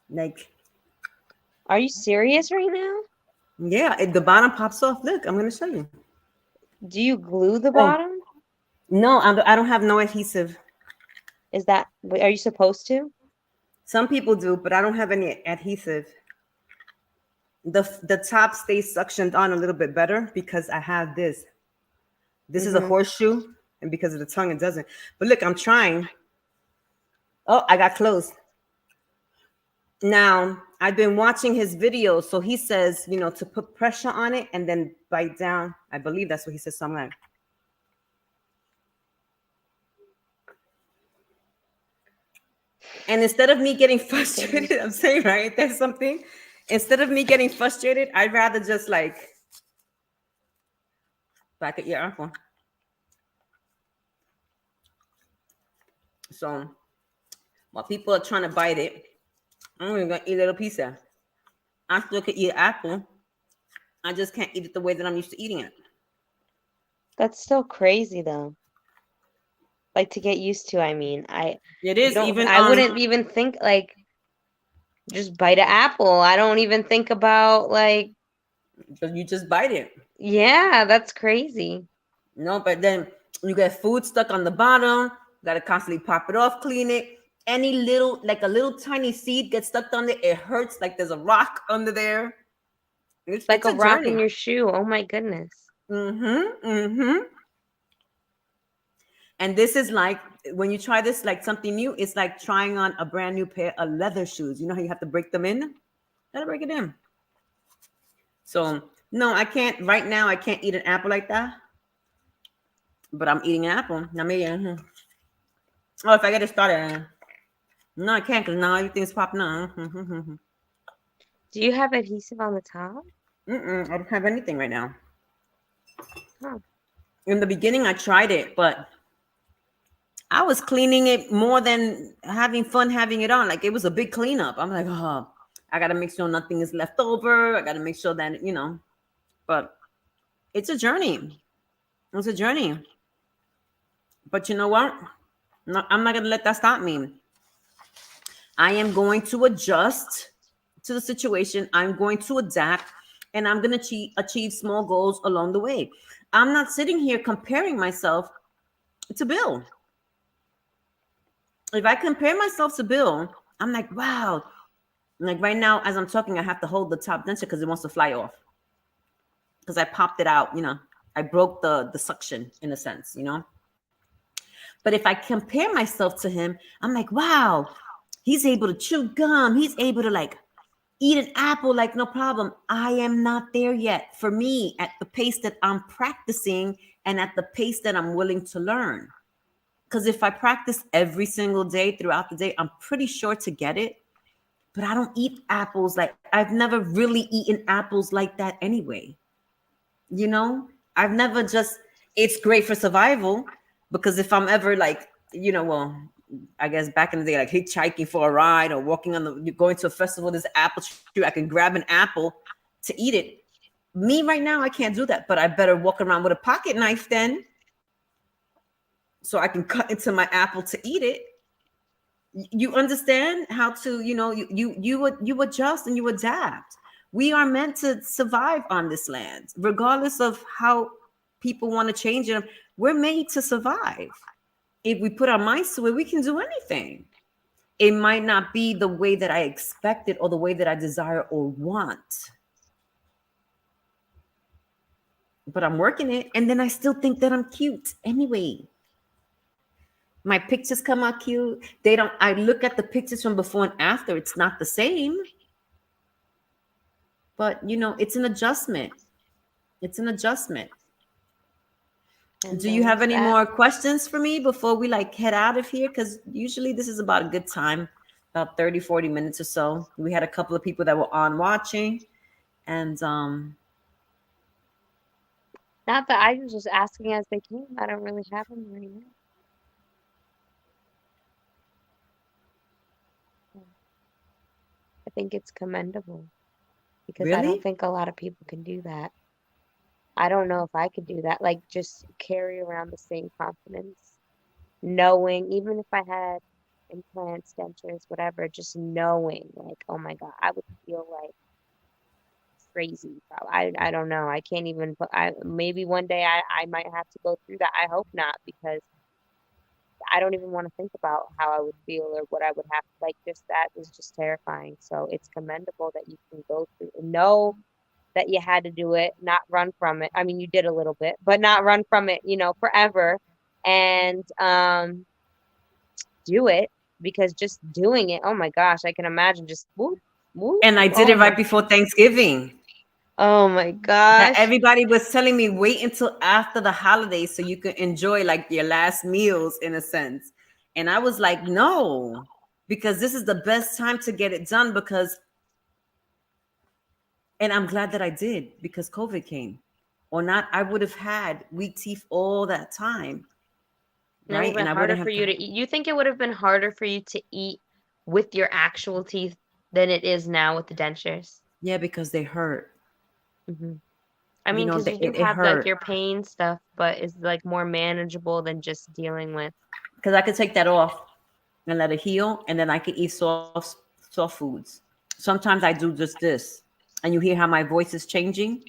Speaker 1: like,
Speaker 2: Are you serious right now?
Speaker 1: yeah, the bottom pops off. Look, I'm going to show you.
Speaker 2: Do you glue the
Speaker 1: Oh,
Speaker 2: bottom?
Speaker 1: no, I don't have no adhesive.
Speaker 2: Are you supposed to?
Speaker 1: Some people do, but I don't have any adhesive. The top stays suctioned on a little bit better because I have this. This is a horseshoe, and because of the tongue, it doesn't. But look, I'm trying. Oh, I got close. Now, I've been watching his videos, so he says, to put pressure on it and then bite down. I believe that's what he says. So I'm like, and instead of me getting frustrated, I'm saying, right, there's something. Instead of me getting frustrated, I'd rather just like back at your apple. So while people are trying to bite it, I'm only gonna eat a little piece of. I still can eat apple. I just can't eat it the way that I'm used to eating it.
Speaker 2: That's still crazy though. Like to get used to, I mean.
Speaker 1: It is even
Speaker 2: I wouldn't even think like just bite an apple. I don't even think about like
Speaker 1: you just bite it.
Speaker 2: yeah, that's crazy.
Speaker 1: No, but then you get food stuck on the bottom. Gotta constantly pop it off, clean it. Any little, like a little tiny seed gets stuck on there, it hurts like there's a rock under there.
Speaker 2: Like
Speaker 1: It's
Speaker 2: a
Speaker 1: a
Speaker 2: rock
Speaker 1: journey.
Speaker 2: in your shoe. Oh my goodness.
Speaker 1: And this is like when you try this, like something new, it's like trying on a brand new pair of leather shoes. You know how you have to break them in? Gotta break it in. So no, I can't right now. I can't eat an apple like that. But I'm eating an apple. Now maybe. Oh, if I get it started, no, I can't because now everything's popping up.
Speaker 2: Do you have adhesive on the top?
Speaker 1: I don't have anything right now.
Speaker 2: Huh.
Speaker 1: In the beginning, I tried it, but I was cleaning it more than having fun having it on. Like it was a big cleanup. I'm like, oh, I gotta make sure nothing is left over. I gotta make sure that But it's a journey. It's a journey. But you know what? No, I'm not gonna let that stop me. I am going to adjust to the situation. I'm going to adapt, and I'm going to achieve small goals along the way. I'm not sitting here comparing myself to Bill. If I compare myself to Bill, I'm like, wow. Like right now, as I'm talking, I have to hold the top denture because it wants to fly off. Because I popped it out, I broke the suction in a sense, But if I compare myself to him, I'm like, wow, he's able to chew gum. He's able to like Eat an apple like no problem. I am not there yet. For me, at the pace that I'm practicing and at the pace that I'm willing to learn. Because if I practice every single day throughout the day, I'm pretty sure to get it. But I don't eat apples like I've never really eaten apples like that anyway. You know, I've never just, it's great for survival because if I'm ever like, well, I guess back in the day, like hitchhiking for a ride or walking on the, going to a festival, there's an apple tree, I can grab an apple to eat it. Me right now, I can't do that, but I better walk around with a pocket knife then so I can cut into my apple to eat it. You understand how to, you adjust and you adapt. We are meant to survive on this land regardless of how people want to change it. We're made to survive. If we put our minds to it, we can do anything. It might not be the way that I expected or the way that I desire or want, but I'm working it, and then I still think that I'm cute anyway. My pictures come out cute. They don't, I look at the pictures from before and after, it's not the same. But it's an adjustment. It's an adjustment.
Speaker 2: And
Speaker 1: Do you have
Speaker 2: there's
Speaker 1: any
Speaker 2: that.
Speaker 1: more questions for me before we like head out of here? Because usually this is about a good time, about 30-40 minutes or so. We had a couple of people that were on watching, and
Speaker 2: Not that I was just asking as they came. I don't really have them right now. I think it's commendable because I don't
Speaker 1: really.
Speaker 2: think a lot of people can do that. I don't know if I could do that. Like just carry around the same confidence, knowing even if I had implants, dentures, whatever, just knowing like, oh my God, I would feel like crazy. I don't know. I can't even put I maybe one day I might have to go through that. I hope not because I don't even want to think about how I would feel or what I would have like just that is just terrifying. So it's commendable that you can go through and know that you had to do it, not run from it. I mean, you did a little bit, but not run from it, forever and do it because just doing it, oh my gosh, I can imagine just whoop, whoop,
Speaker 1: And I did it right before Thanksgiving.
Speaker 2: oh my
Speaker 1: That
Speaker 2: gosh.
Speaker 1: everybody was telling me wait until after the holidays so you can enjoy like your last meals in a sense. And I was like, no, because this is the best time to get it done because, and I'm glad that I did because COVID came or not, I would have had weak teeth all that time,
Speaker 2: And it would
Speaker 1: right?
Speaker 2: have
Speaker 1: And
Speaker 2: been
Speaker 1: I
Speaker 2: harder
Speaker 1: wouldn't
Speaker 2: for
Speaker 1: have
Speaker 2: you
Speaker 1: to,
Speaker 2: to eat. You think it would have been harder for you to eat with your actual teeth than it is now with the dentures?
Speaker 1: yeah, because they hurt.
Speaker 2: Hmm. I mean, because you do
Speaker 1: It
Speaker 2: have like
Speaker 1: hurt
Speaker 2: your pain stuff, but it's like more manageable than just dealing with.
Speaker 1: because I could take that off and let it heal, and then I could eat soft foods. Sometimes I do just this, and you hear how my voice is changing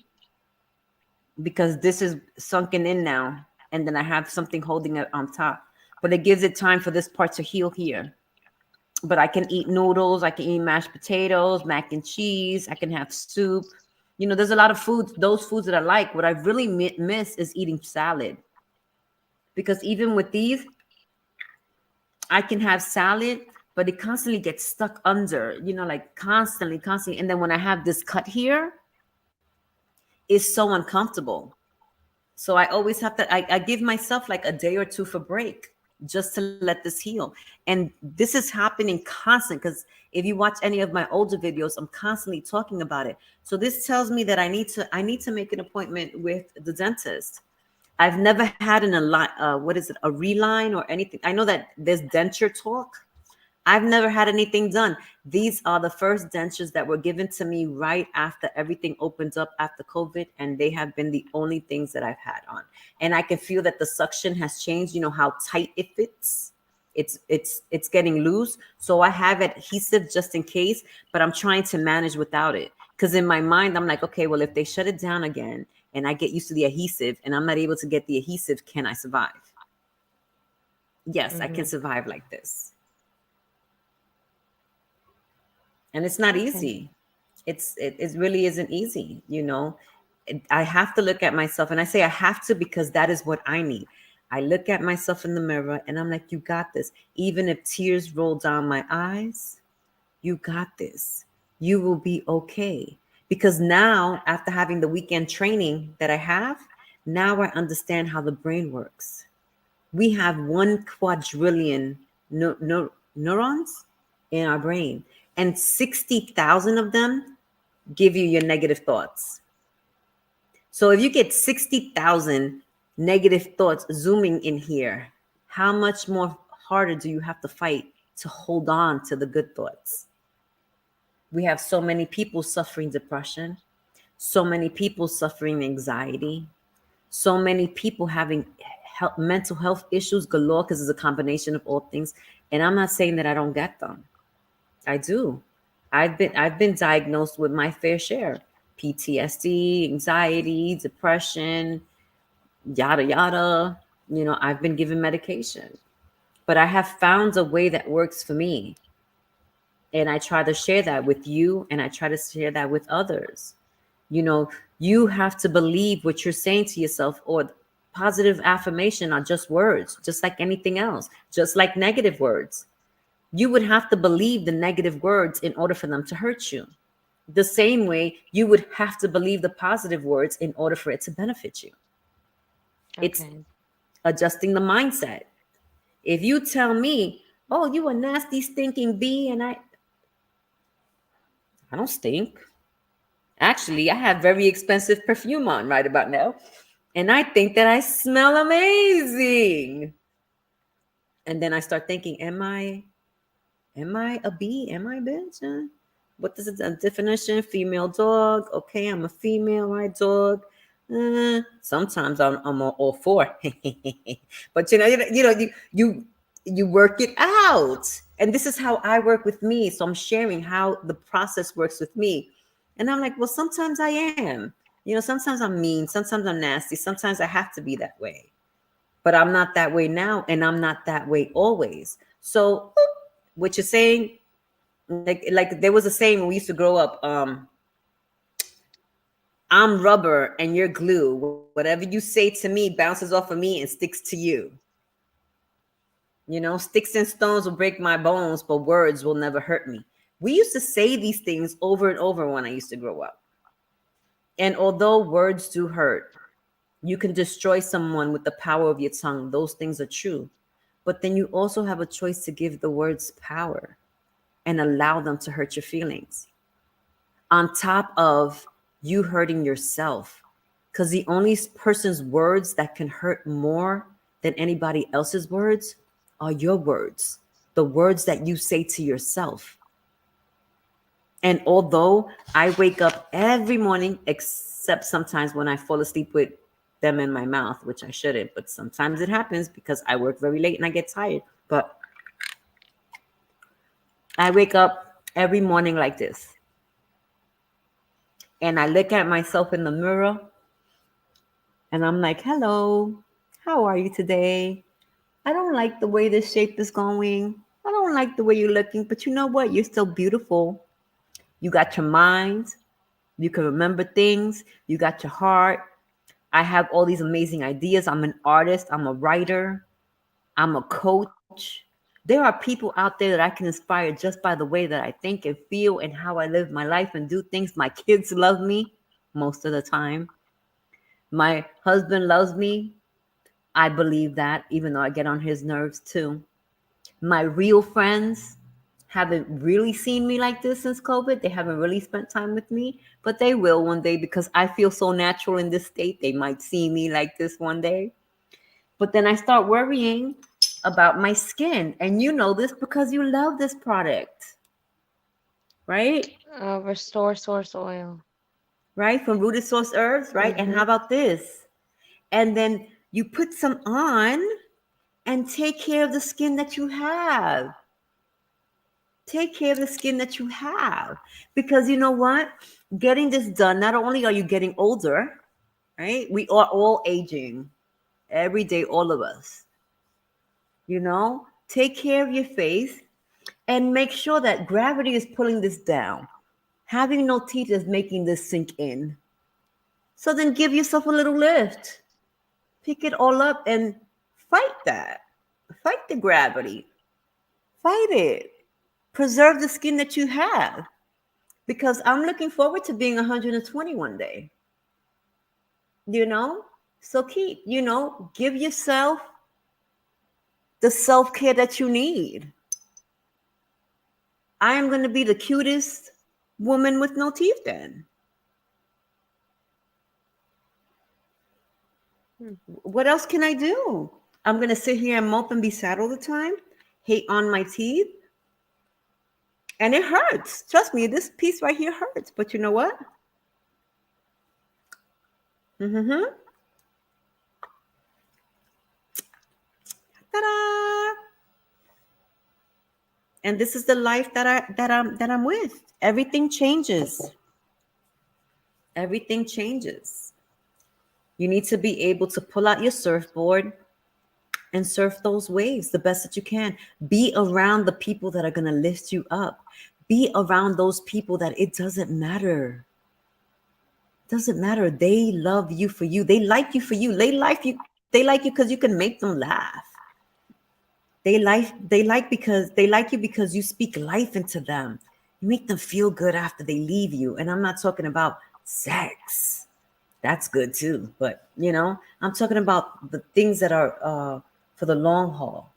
Speaker 1: because this is sunken in now, and then I have something holding it on top. But it gives it time for this part to heal here. But I can eat noodles, I can eat mashed potatoes, mac and cheese, I can have soup. There's a lot of foods, those foods that I like. What I really miss is eating salad because even with these, I can have salad, but it constantly gets stuck under, like constantly, constantly. And then when I have this cut here, it's so uncomfortable. So I always have to, I give myself like a day or two for break just to let this heal. And this is happening constant because if you watch any of my older videos, I'm constantly talking about it. So this tells me that I need to make an appointment with the dentist. I've never had what is it, a reline or anything. I know that there's denture talk. I've never had anything done. These are the first dentures that were given to me right after everything opened up after COVID, and they have been the only things that I've had on. And I can feel that the suction has changed. You know how tight it fits. It's getting loose. So I have adhesive just in case, but I'm trying to manage without it. Because in my mind, I'm like, okay, well, if they shut it down again and I get used to the adhesive and I'm not able to get the adhesive, can I survive? Yes, I can
Speaker 2: Hmm.
Speaker 1: survive like this. And it's not
Speaker 2: Okay.
Speaker 1: easy. It really isn't easy. I have to look at myself, and I say I have to because that is what I need. I look at myself in the mirror and I'm like, you got this. Even if tears roll down my eyes, you got this. You will be okay. Because now, after having the weekend training that I have, now I understand how the brain works. We have 1 quadrillion neurons in our brain, and 60,000 of them give you your negative thoughts. So if you get 60,000 negative thoughts zooming in here, how much more harder do you have to fight to hold on to the good thoughts? We have so many people suffering depression, so many people suffering anxiety, so many people having mental health issues galore because it's a combination of all things. And I'm not saying that I don't get them. I do. I've been diagnosed with my fair share. PTSD, anxiety, depression, yada yada. I've been given medication. But I have found a way that works for me. And I try to share that with you, and I try to share that with others. You know, you have to believe what you're saying to yourself, or positive affirmation are just words, just like anything else, just like negative words. You would have to believe the negative words in order for them to hurt you. The same way you would have to believe the positive words in order for it to benefit you. It's
Speaker 2: Okay.
Speaker 1: adjusting the mindset. If you tell me, "Oh, you a nasty stinking bee," and I don't stink. Actually, I have very expensive perfume on right about now, and I think that I smell amazing. And then I start thinking, am I a bee? Am I a bitch? What is the definition? Female dog. Okay, I'm a female, right, dog. Sometimes I'm all four, but you work it out, and this is how I work with me. So I'm sharing how the process works with me, and I'm like, well, sometimes I am. Sometimes I'm mean. Sometimes I'm nasty. Sometimes I have to be that way, but I'm not that way now, and I'm not that way always. So what you're saying, like there was a saying when we used to grow up, I'm rubber and you're glue. Whatever you say to me bounces off of me and sticks to you. Sticks and stones will break my bones, but words will never hurt me. We used to say these things over and over when I used to grow up. And although words do hurt, you can destroy someone with the power of your tongue. Those things are true. But then you also have a choice to give the words power and allow them to hurt your feelings, on top of you hurting yourself. Because the only person's words that can hurt more than anybody else's words are your words, the words that you say to yourself. And although I wake up every morning, except sometimes when I fall asleep with them in my mouth, which I shouldn't, but sometimes it happens because I work very late and I get tired. But I wake up every morning like this, and I look at myself in the mirror, and I'm like, hello, how are you today? I don't like the way this shape is going. I don't like the way you're looking, but you know what? You're still beautiful. You got your mind. You can remember things. You got your heart. I have all these amazing ideas. I'm an artist. I'm a writer. I'm a coach. There are people out there that I can inspire just by the way that I think and feel and how I live my life and do things. My kids love me most of the time. My husband loves me. I believe that, even though I get on his nerves too. My real friends haven't really seen me like this since COVID. They haven't really spent time with me, but they will one day because I feel so natural in this state. They might see me like this one day. But then I start worrying about my skin. And you know this because you love this product, right?
Speaker 2: Restore source oil.
Speaker 1: Right? From Rooted Source Herbs, right? And
Speaker 2: Mm-hmm.
Speaker 1: how about this? And then you put some on and take care of the skin that you have. Take care of the skin that you have. Because you know what? Getting this done, not only are you getting older, right? We are all aging every day, all of us. Take care of your face and make sure that gravity is pulling this down. Having no teeth is making this sink in. So then give yourself a little lift. Pick it all up and fight that. Fight the gravity. Fight it. Preserve the skin that you have. because I'm looking forward to being 120 one day, you know? So keep, give yourself the self-care that you need. I am going to be the cutest woman with no teeth then.
Speaker 2: Hmm.
Speaker 1: What else can I do? I'm going to sit here and mope and be sad all the time, hate on my teeth, and it hurts. Trust me, this piece right here hurts. But you know what? Mm-hmm. Ta-da! And this is the life that I'm with. Everything changes. Everything changes. You need to be able to pull out your surfboard and surf those waves the best that you can. Be around the people that are going to lift you up. Be around those people that it doesn't matter. Doesn't matter. They love you for you. They like you for you. They like you because you can make them laugh. They like you because you speak life into them. You make them feel good after they leave you. And I'm not talking about sex. That's good too. But I'm talking about the things that are for the long haul.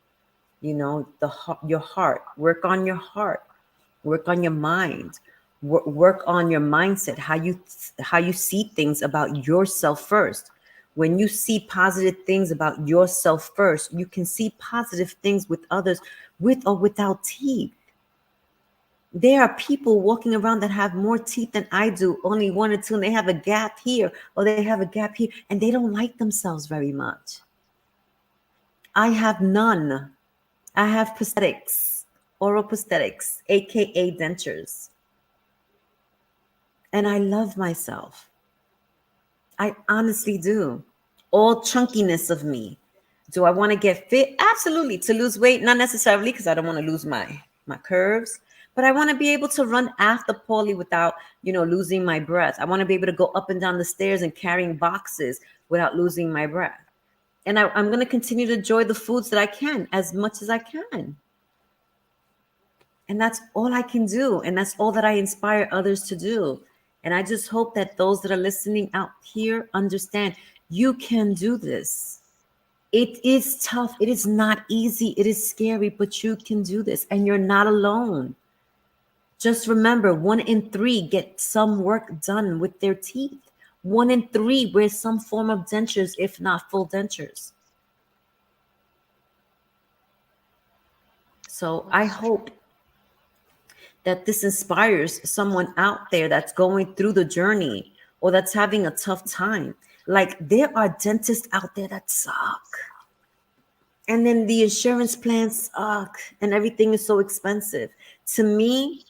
Speaker 1: Your heart. Work on your heart. Work on your mind. Work on your mindset. How you see things about yourself first. When you see positive things about yourself first, you can see positive things with others, with or without teeth. There are people walking around that have more teeth than I do, only one or two, and they have a gap here or they have a gap here, and they don't like themselves very much. I have none. I have prosthetics, oral prosthetics, aka dentures, and I love myself. I honestly do. All chunkiness of me. Do I want to get fit? Absolutely. To lose weight, not necessarily because I don't want to lose my curves, but I want to be able to run after Paulie without, losing my breath. I want to be able to go up and down the stairs and carrying boxes without losing my breath. And I'm going to continue to enjoy the foods that I can as much as I can. And that's all I can do. And that's all that I inspire others to do. And I just hope that those that are listening out here understand you can do this. It is tough. It is not easy. It is scary, but you can do this. And you're not alone. Just remember 1 in 3 get some work done with their teeth. 1 in 3 wear some form of dentures, if not full dentures. So I
Speaker 2: That's true.
Speaker 1: hope that this inspires someone out there that's going through the journey or that's having a tough time. Like there are dentists out there that suck. And then the insurance plans suck and everything is so expensive. To me,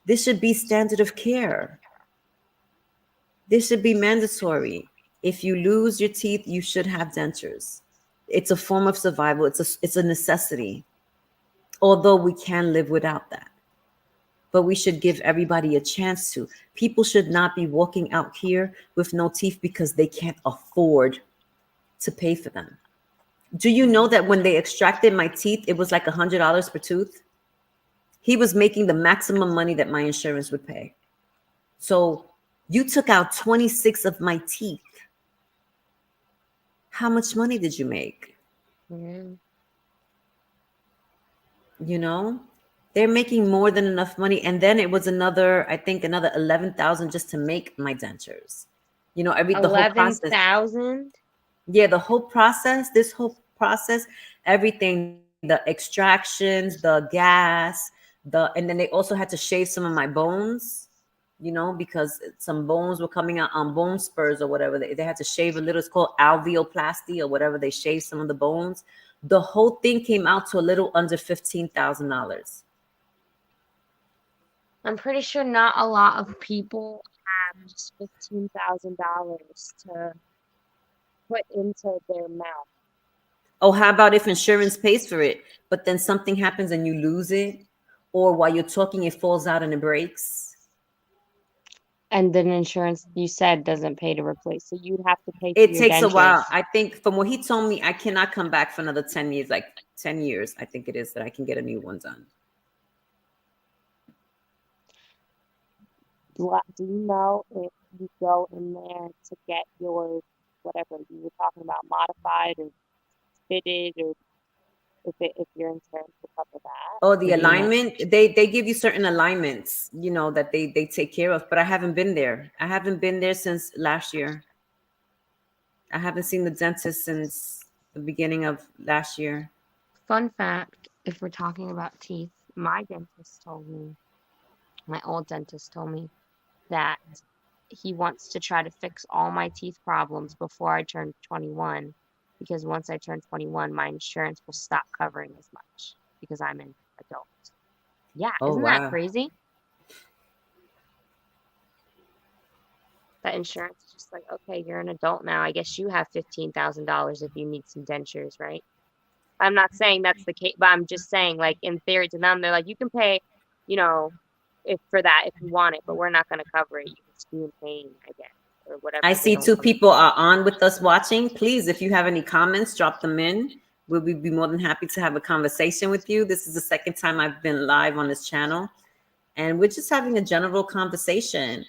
Speaker 1: this should be standard of care. This should be mandatory. If you lose your teeth, you should have dentures. It's a form of survival. It's a necessity. Although we can live without that. But we should give everybody a chance to. People should not be walking out here with no teeth because they can't afford to pay for them. Do you know that when they extracted my teeth, it was like $100 per tooth? He was making the maximum money that my insurance would pay. So you took out 26 of my teeth. How much money did you make?
Speaker 2: Yeah.
Speaker 1: You know, they're making more than enough money. And then it was another, I think, another 11,000 just to make my dentures. The whole process.
Speaker 2: 11,000?
Speaker 1: Yeah, the whole process, this whole process, everything, the extractions, the gas, and then they also had to shave some of my bones, because some bones were coming out on bone spurs or whatever. They had to shave a little, it's called alveoplasty or whatever. They shaved some of the bones. The whole thing came out to a little under $15,000.
Speaker 2: I'm pretty sure not a lot of people have just $15,000 to put into their mouth.
Speaker 1: Oh, how about if insurance pays for it, but then something happens and you lose it? Or while you're talking, it falls out and it breaks?
Speaker 2: And then insurance, you said, doesn't pay to replace. So you'd have to pay for
Speaker 1: It
Speaker 2: your
Speaker 1: takes a while.
Speaker 2: dentures.
Speaker 1: I think from what he told me, I cannot come back for another 10 years, like 10 years, I think it is that I can get a new one done.
Speaker 2: Do you know if you go in there to get your whatever you were talking about modified or fitted, or if your insurance will cover that,
Speaker 1: Oh,
Speaker 2: or
Speaker 1: the
Speaker 2: do you know?
Speaker 1: alignment, they give you certain alignments, that they take care of, but I haven't been there. I haven't been there since last year. I haven't seen the dentist since the beginning of last year.
Speaker 2: Fun fact, if we're talking about teeth, my old dentist told me that he wants to try to fix all my teeth problems before I turn 21 because once I turn 21, my insurance will stop covering as much because I'm an adult. Yeah,
Speaker 1: Oh
Speaker 2: isn't that
Speaker 1: wow.
Speaker 2: crazy? That insurance is just like, okay, you're an adult now. I guess you have $15,000 if you need some dentures, right? I'm not saying that's the case, but I'm just saying, like, in theory to them, they're like, you can pay, you know, if for that if you want it, but we're not going to cover it. You can just be in pain, I guess, or whatever
Speaker 1: I
Speaker 2: they
Speaker 1: see
Speaker 2: don't
Speaker 1: two people
Speaker 2: understand.
Speaker 1: are on with us watching. Please, if you have any comments, drop them in. We'll be more than happy to have a conversation with you. This is the second time I've been live on this channel, and we're just having a general conversation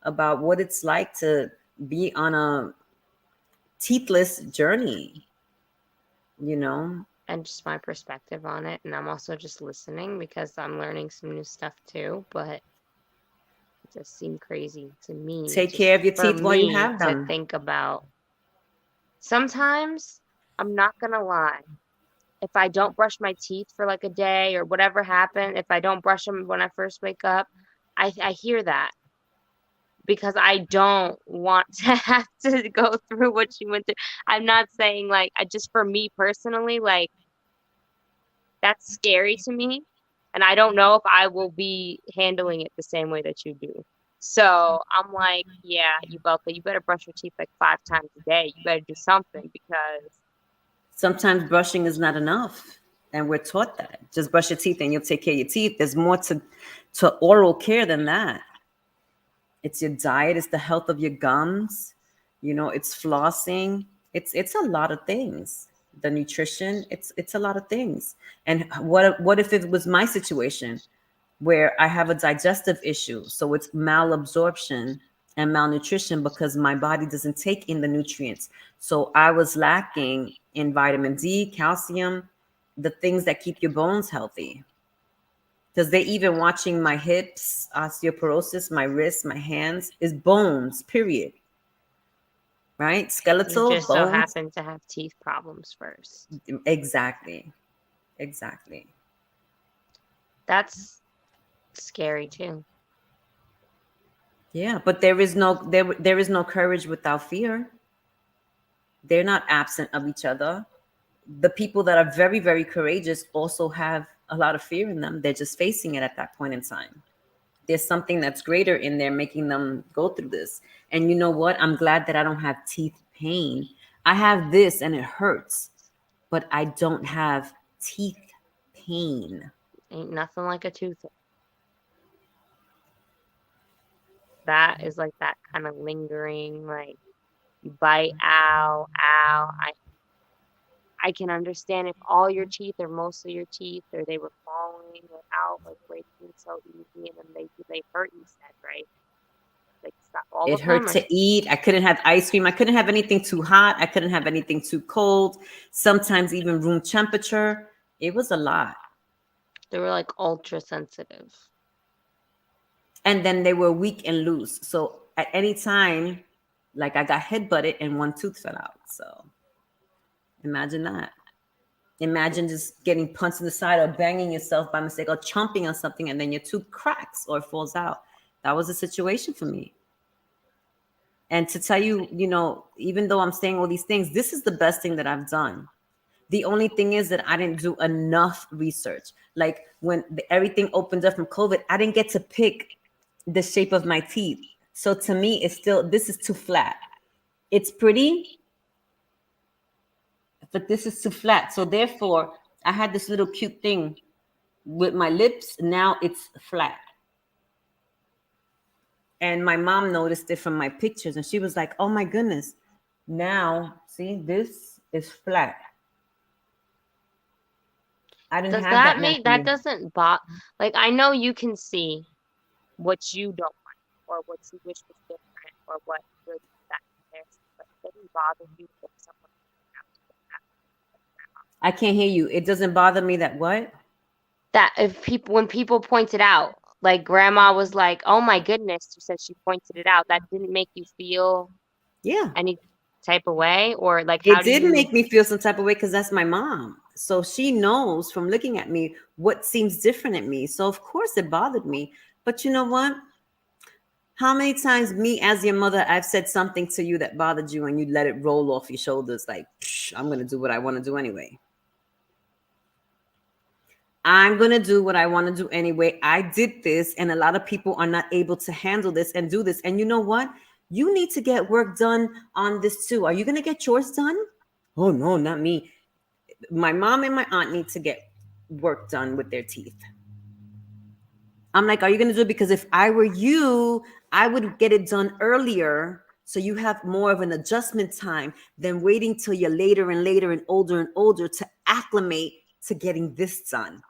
Speaker 1: about what it's like to be on a teethless journey, you know.
Speaker 2: And just my perspective on it. And I'm also just listening because I'm learning some new stuff too. But it just seemed crazy to me,
Speaker 1: Take
Speaker 2: just
Speaker 1: care of your
Speaker 2: for
Speaker 1: teeth while you
Speaker 2: me
Speaker 1: have
Speaker 2: to
Speaker 1: them.
Speaker 2: think about. Sometimes I'm not gonna lie. If I don't brush my teeth for like a day or whatever happened, if I don't brush them when I first wake up, I hear that because I don't want to have to go through what you went through. I'm not saying like I just for me personally, like that's scary to me. And I don't know if I will be handling it the same way that you do. So I'm like, yeah, you better brush your teeth like 5 times a day. You better do something because
Speaker 1: Sometimes brushing is not enough, and we're taught that. Just brush your teeth and you'll take care of your teeth. There's more to oral care than that. It's your diet, it's the health of your gums, it's flossing. It's a lot of things. The nutrition, it's a lot of things. And what if it was my situation where I have a digestive issue? So it's malabsorption and malnutrition because my body doesn't take in the nutrients. So I was lacking in vitamin D, calcium, the things that keep your bones healthy. Because they even watching my hips, osteoporosis, my wrists, my hands is bones, period. Right?
Speaker 2: you
Speaker 1: Skeletal
Speaker 2: just so
Speaker 1: bones.
Speaker 2: happen to have teeth problems first.
Speaker 1: Exactly. Exactly.
Speaker 2: That's scary too.
Speaker 1: Yeah, but there is no courage without fear. They're not absent of each other. The people that are very, very courageous also have a lot of fear in them. They're just facing it at that point in time. There's something that's greater in there making them go through this. And you know what? I'm glad that I don't have teeth pain. I have this and it hurts, but I don't have teeth pain.
Speaker 2: Ain't nothing like a tooth. That is like that kind of lingering, like you bite, ow, ow. I can understand if all your teeth or most of your teeth or they were falling or out like breaking so easy and then they hurt you said, right? Like it's not all
Speaker 1: It
Speaker 2: of them
Speaker 1: hurt
Speaker 2: or
Speaker 1: to eat. I couldn't have ice cream. I couldn't have anything too hot. I couldn't have anything too cold. Sometimes even room temperature. It was a lot.
Speaker 2: they were like ultra sensitive.
Speaker 1: And then they were weak and loose. So at any time, like I got head butted and one tooth fell out. So imagine that. Imagine just getting punched in the side or banging yourself by mistake or chomping on something and then your tooth cracks or falls out. That was a situation for me. And to tell you, even though I'm saying all these things, this is the best thing that I've done. The only thing is that I didn't do enough research. Like when everything opened up from COVID, I didn't get to pick the shape of my teeth. So to me, this is too flat. It's pretty, but this is too flat. So therefore, I had this little cute thing with my lips. Now it's flat. And my mom noticed it from my pictures and she was like, oh my goodness, now see, this is flat. I didn't
Speaker 2: Does
Speaker 1: have
Speaker 2: that
Speaker 1: that
Speaker 2: make that
Speaker 1: naturally.
Speaker 2: doesn't bot like I know you can see what you don't like. or what you wish was different or what really that comparison, but it didn't bother you if someone pointed out to you that like grandma.
Speaker 1: I can't hear you. It doesn't bother me that what?
Speaker 2: That if people when people pointed out, like grandma was like, "Oh my goodness," you said she pointed it out. That didn't make you feel
Speaker 1: Yeah.
Speaker 2: any type of way, or like how
Speaker 1: It
Speaker 2: do
Speaker 1: did
Speaker 2: you?
Speaker 1: make me feel some type of way because that's my mom. So she knows from looking at me what seems different at me. So of course it bothered me. But you know what? How many times me as your mother I've said something to you that bothered you and you let it roll off your shoulders like, "Psh, I'm gonna do what I want to do anyway. I'm going to do what I want to do anyway. I did this, and a lot of people are not able to handle this and do this. And you know what? You need to get work done on this too. Are you going to get yours done? Oh, no, not me. My mom and my aunt need to get work done with their teeth. I'm like, are you going to do it? Because if I were you, I would get it done earlier. So you have more of an adjustment time than waiting till you're later and older to acclimate to getting this done.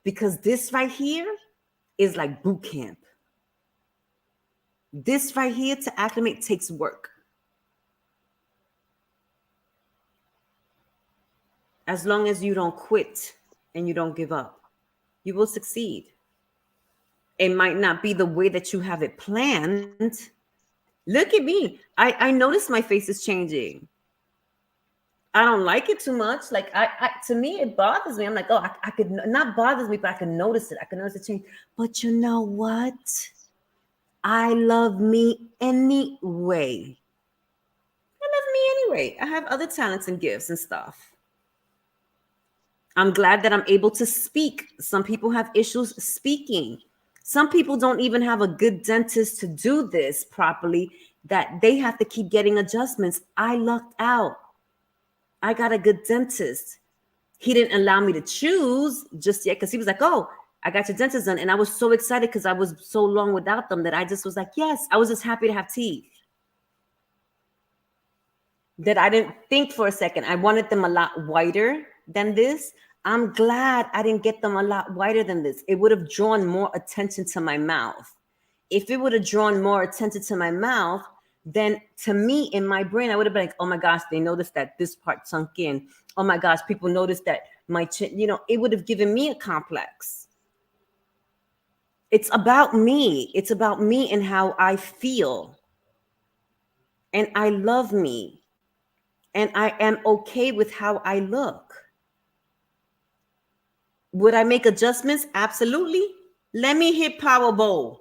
Speaker 1: Because this right here is like boot camp. This right here to acclimate takes work. As long as you don't quit and you don't give up, you will succeed. It might not be the way that you have it planned. Look at me. I notice my face is changing. I don't like it too much. Like to me, it bothers me. I'm like, oh, I could not bothers me, but I can notice it. I can notice it change. But you know what? I love me anyway. I love me anyway. I have other talents and gifts and stuff. I'm glad that I'm able to speak. Some people have issues speaking. Some people don't even have a good dentist to do this properly, that they have to keep getting adjustments. I lucked out. I got a good dentist. He didn't allow me to choose just yet because he was like, oh, I got your dentist done. And I was so excited because I was so long without them that I just was like, yes, I was just happy to have teeth. That I didn't think for a second. I wanted them a lot whiter than this. I'm glad I didn't get them a lot whiter than this. It would have drawn more attention to my mouth. If it would have drawn more attention to my mouth, then to me in my brain, I would have been like, oh my gosh, they noticed that this part sunk in. Oh my gosh, people noticed that my chin, it would have given me a complex. It's about me. It's about me and how I feel. And I love me. And I am okay with how I look. Would I make adjustments? Absolutely. Let me hit Powerball.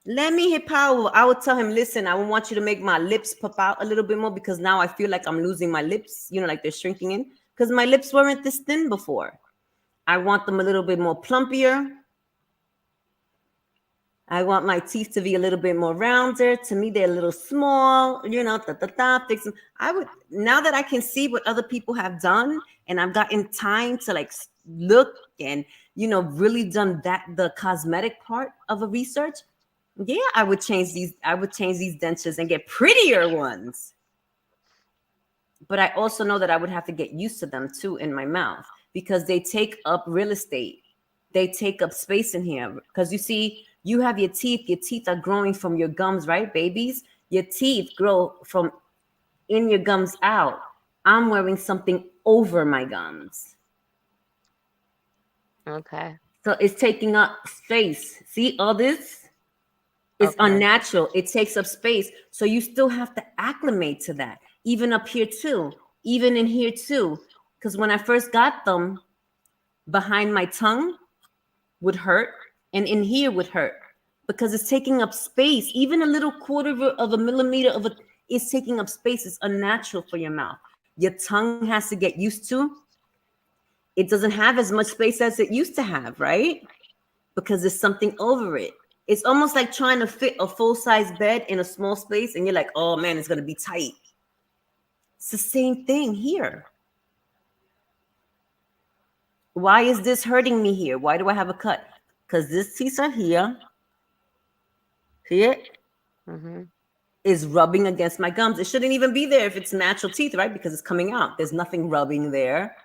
Speaker 1: Let me hit Powerball. I would tell him, listen, I want you to make my lips pop out a little bit more because now I feel like I'm losing my lips, like they're shrinking in because my lips weren't this thin before. I want them a little bit more plumpier. I want my teeth to be a little bit more rounder. To me, they're a little small, fix them. Now that I can see what other people have done and I've gotten time to like look and, really done the cosmetic part of a research. Yeah, I would change these dentures and get prettier ones. But I also know that I would have to get used to them too in my mouth because they take up real estate. They take up space in here because you see, you have your teeth are growing from your gums, right, babies? Your teeth grow from in your gums out. I'm wearing something over my gums.
Speaker 2: Okay.
Speaker 1: So it's taking up space. See all this? It's
Speaker 2: Okay.
Speaker 1: unnatural. It takes up space. So you still have to acclimate to that. Even up here too. Even in here too. Because when I first got them, behind my tongue would hurt and in here would hurt because it's taking up space. Even a little quarter of a millimeter it's taking up space. It's unnatural for your mouth. Your tongue has to get used to. It doesn't have as much space as it used to have, right? Because there's something over it. It's almost like trying to fit a full-size bed in a small space and you're like, oh man, it's going to be tight. It's the same thing here. Why is this hurting me here? Why do I have a cut? Because this piece right here, see it?
Speaker 2: Mm-hmm.
Speaker 1: Is rubbing against my gums. It shouldn't even be there if it's natural teeth, right? Because it's coming out. There's nothing rubbing there.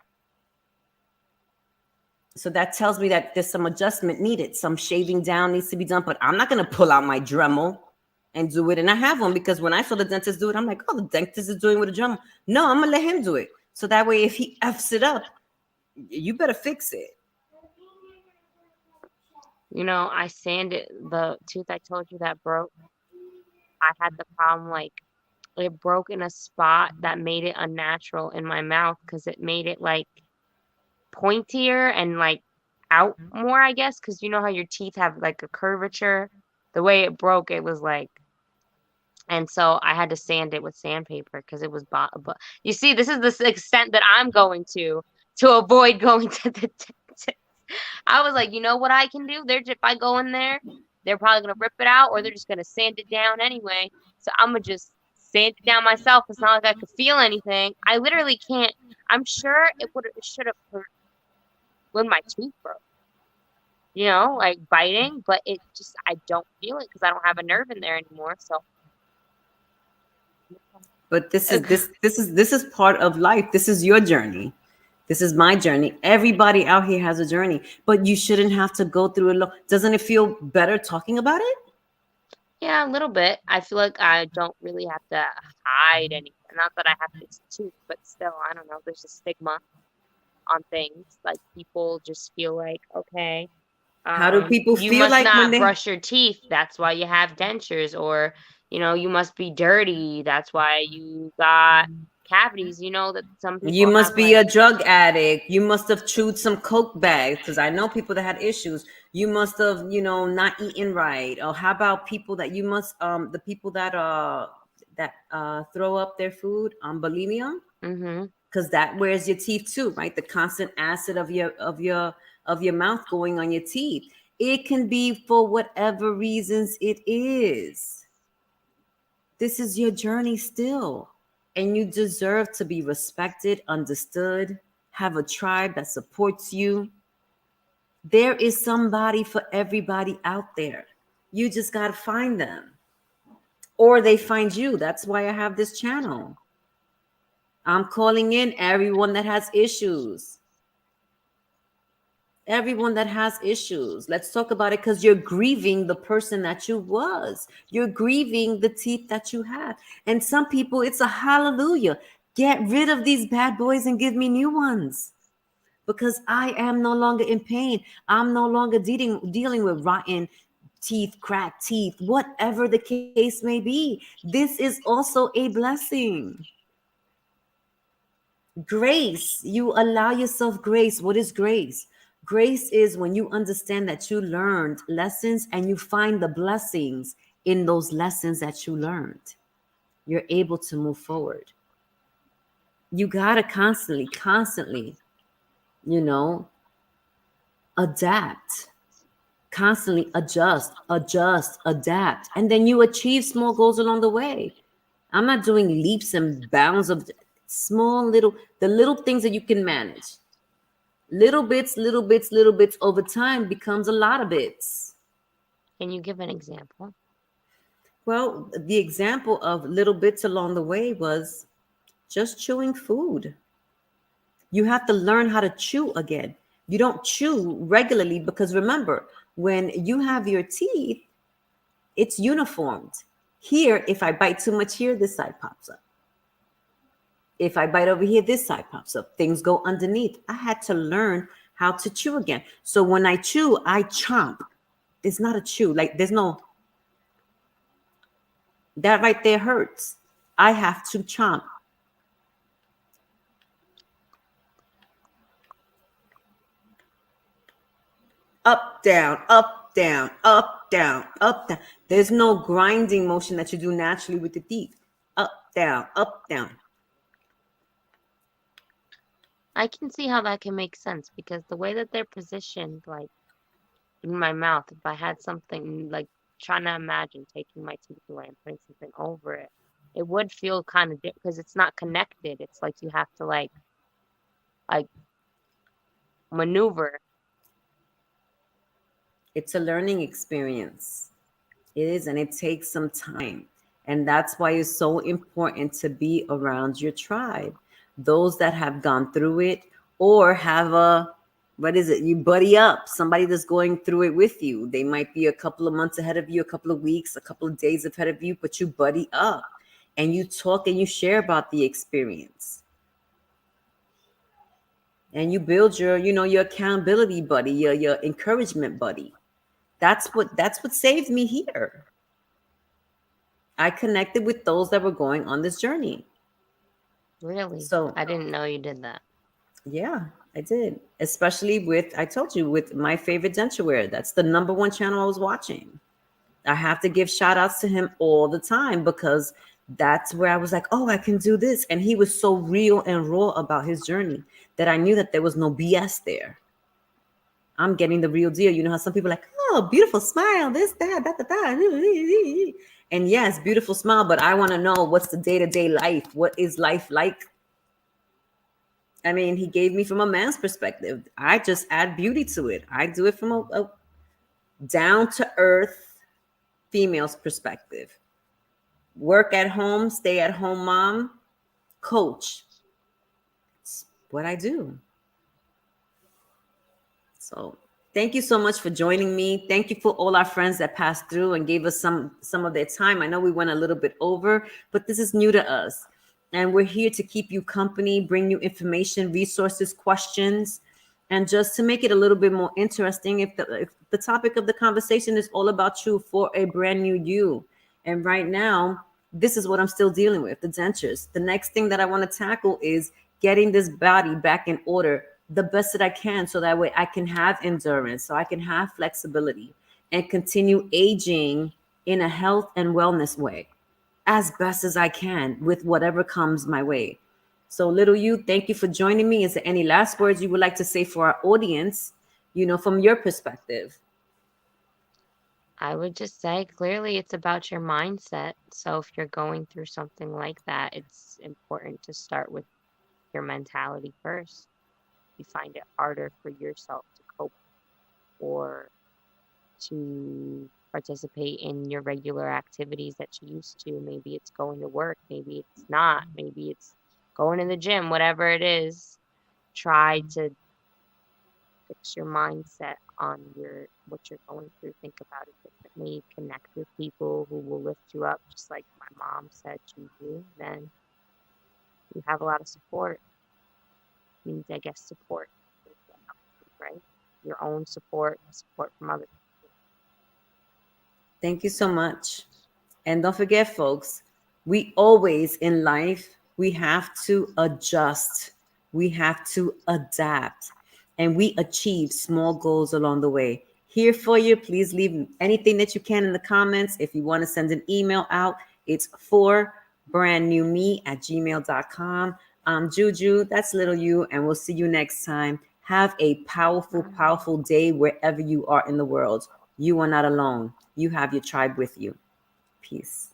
Speaker 1: So that tells me that there's some adjustment needed. Some shaving down needs to be done, but I'm not going to pull out my Dremel and do it. And I have one because when I saw the dentist do it, I'm like, oh, the dentist is doing with a Dremel. No, I'm going to let him do it. So that way, if he F's it up, you better fix it.
Speaker 2: You know, I sanded the tooth I told you that broke. I had the problem like it broke in a spot that made it unnatural in my mouth because it made it like pointier and like out more, I guess, because you know how your teeth have like a curvature. The way it broke, it was like, and so I had to sand it with sandpaper because it was. But you see, this is the extent that I'm going to avoid going to the dentist. I was like, you know what I can do? If I go in there, they're probably gonna rip it out, or they're just gonna sand it down anyway. So I'm gonna just sand it down myself. It's not like I could feel anything. I literally can't. I'm sure it should have hurt when my tooth broke. You know, like biting, but it just I don't feel it because I don't have a nerve in there anymore. So
Speaker 1: But this is part of life. This is your journey. This is my journey. Everybody out here has a journey, but you shouldn't have to go through it. Doesn't it feel better talking about it?
Speaker 2: yeah, a little bit. I feel like I don't really have to hide anything. Not that I have this tooth, but still, I don't know. There's a stigma on things. Like people just feel like, okay,
Speaker 1: How do people
Speaker 2: you
Speaker 1: feel
Speaker 2: must
Speaker 1: like when
Speaker 2: not
Speaker 1: they
Speaker 2: brush your teeth. That's why you have dentures, or you must be dirty. That's why you got cavities. You know that some
Speaker 1: you
Speaker 2: people have
Speaker 1: must be
Speaker 2: like,
Speaker 1: a drug addict? You must have chewed some coke bags because I know people that had issues. You must have, not eaten right. Or how about people that you must the people that throw up their food on bulimia?
Speaker 2: mm-hmm.
Speaker 1: Because that wears your teeth too, right? The constant acid of your mouth going on your teeth. It can be for whatever reasons it is. This is your journey still, and you deserve to be respected, understood, have a tribe that supports you. There is somebody for everybody out there. You just got to find them, or they find you. That's why I have this channel. I'm calling in everyone that has issues. Everyone that has issues. Let's talk about it because you're grieving the person that you was. You're grieving the teeth that you have. And some people, it's a hallelujah. Get rid of these bad boys and give me new ones because I am no longer in pain. I'm no longer dealing with rotten teeth, cracked teeth, whatever the case may be. This is also a blessing. Grace, you allow yourself grace. What is grace? Grace is when you understand that you learned lessons and you find the blessings in those lessons that you learned. You're able to move forward. You got to constantly, you know, adapt, constantly adjust, adapt. And then you achieve small goals along the way. I'm not doing leaps and bounds of small the little things that you can manage. Little bits over time becomes a lot of bits.
Speaker 2: Can you give an example?
Speaker 1: Well, the example of little bits along the way was just chewing food. You have to learn how to chew again. You don't chew regularly because remember, when you have your teeth, it's uniformed. Here, if I bite too much here, this side pops up. If I bite over here, this side pops up. Things go underneath. I had to learn how to chew again. So when I chew, I chomp. It's not a chew. Like there's no, that right there hurts. I have to chomp. Up, down, up, down, up, down, up, down. There's no grinding motion that you do naturally with the teeth. Up, down, up, down.
Speaker 2: I can see how that can make sense because the way that they're positioned, like in my mouth, if I had something like trying to imagine taking my teeth away and putting something over it, it would feel kind of because it's not connected. It's like you have to like maneuver.
Speaker 1: It's a learning experience. It is, and it takes some time. And that's why it's so important to be around your tribe, those that have gone through it or have a What is it? You buddy up. Somebody that's going through it with you. They might be a couple of months ahead of you, a couple of weeks, a couple of days ahead of you, but you buddy up and you talk and you share about the experience. And you build your, your accountability buddy, your encouragement buddy. That's what saved me here. I connected with those that were going on this journey.
Speaker 2: Really?
Speaker 1: So
Speaker 2: I didn't know you did that.
Speaker 1: yeah, I did. Especially with, I told you, with my favorite denture. That's the number one channel I was watching. I have to give shout outs to him all the time because that's where I was like, oh, I can do this. And he was so real and raw about his journey that I knew that there was no BS there. I'm getting the real deal. You know how some people are like, oh, beautiful smile, this, that, that, that, that. And yes, beautiful smile, but I want to know what's the day to day life. What is life like? I mean, he gave me from a man's perspective. I just add beauty to it. I do it from a down to earth female's perspective. Work at home, stay at home mom, coach. It's what I do. So thank you so much for joining me. Thank you for all our friends that passed through and gave us some of their time. I know we went a little bit over, but this is new to us. And we're here to keep you company, bring you information, resources, questions, and just to make it a little bit more interesting. If the topic of the conversation is all about you for a brand new you. And right now, this is what I'm still dealing with, the dentures. The next thing that I want to tackle is getting this body back in order the best that I can so that way I can have endurance, so I can have flexibility and continue aging in a health and wellness way as best as I can with whatever comes my way. So, little you, thank you for joining me. Is there any last words you would like to say for our audience, from your perspective?
Speaker 2: I would just say clearly it's about your mindset. So if you're going through something like that, it's important to start with your mentality first. You find it harder for yourself to cope or to participate in your regular activities that you used to. Maybe it's going to work, maybe it's not, maybe it's going to the gym, whatever it is. Try to fix your mindset on your what you're going through. Think about it differently. Connect with people who will lift you up, just like my mom said you do. Then you have a lot of support. Means I guess support, right? Your own support, support from others.
Speaker 1: Thank you so much. And don't forget, folks, we always in life, we have to adjust, we have to adapt, and we achieve small goals along the way. Here for you. Please leave anything that you can in the comments. If you want to send an email out, it's for brandnewme@gmail.com. I'm Juju, that's little you, and we'll see you next time. Have a powerful, powerful day wherever you are in the world. You are not alone. You have your tribe with you. Peace.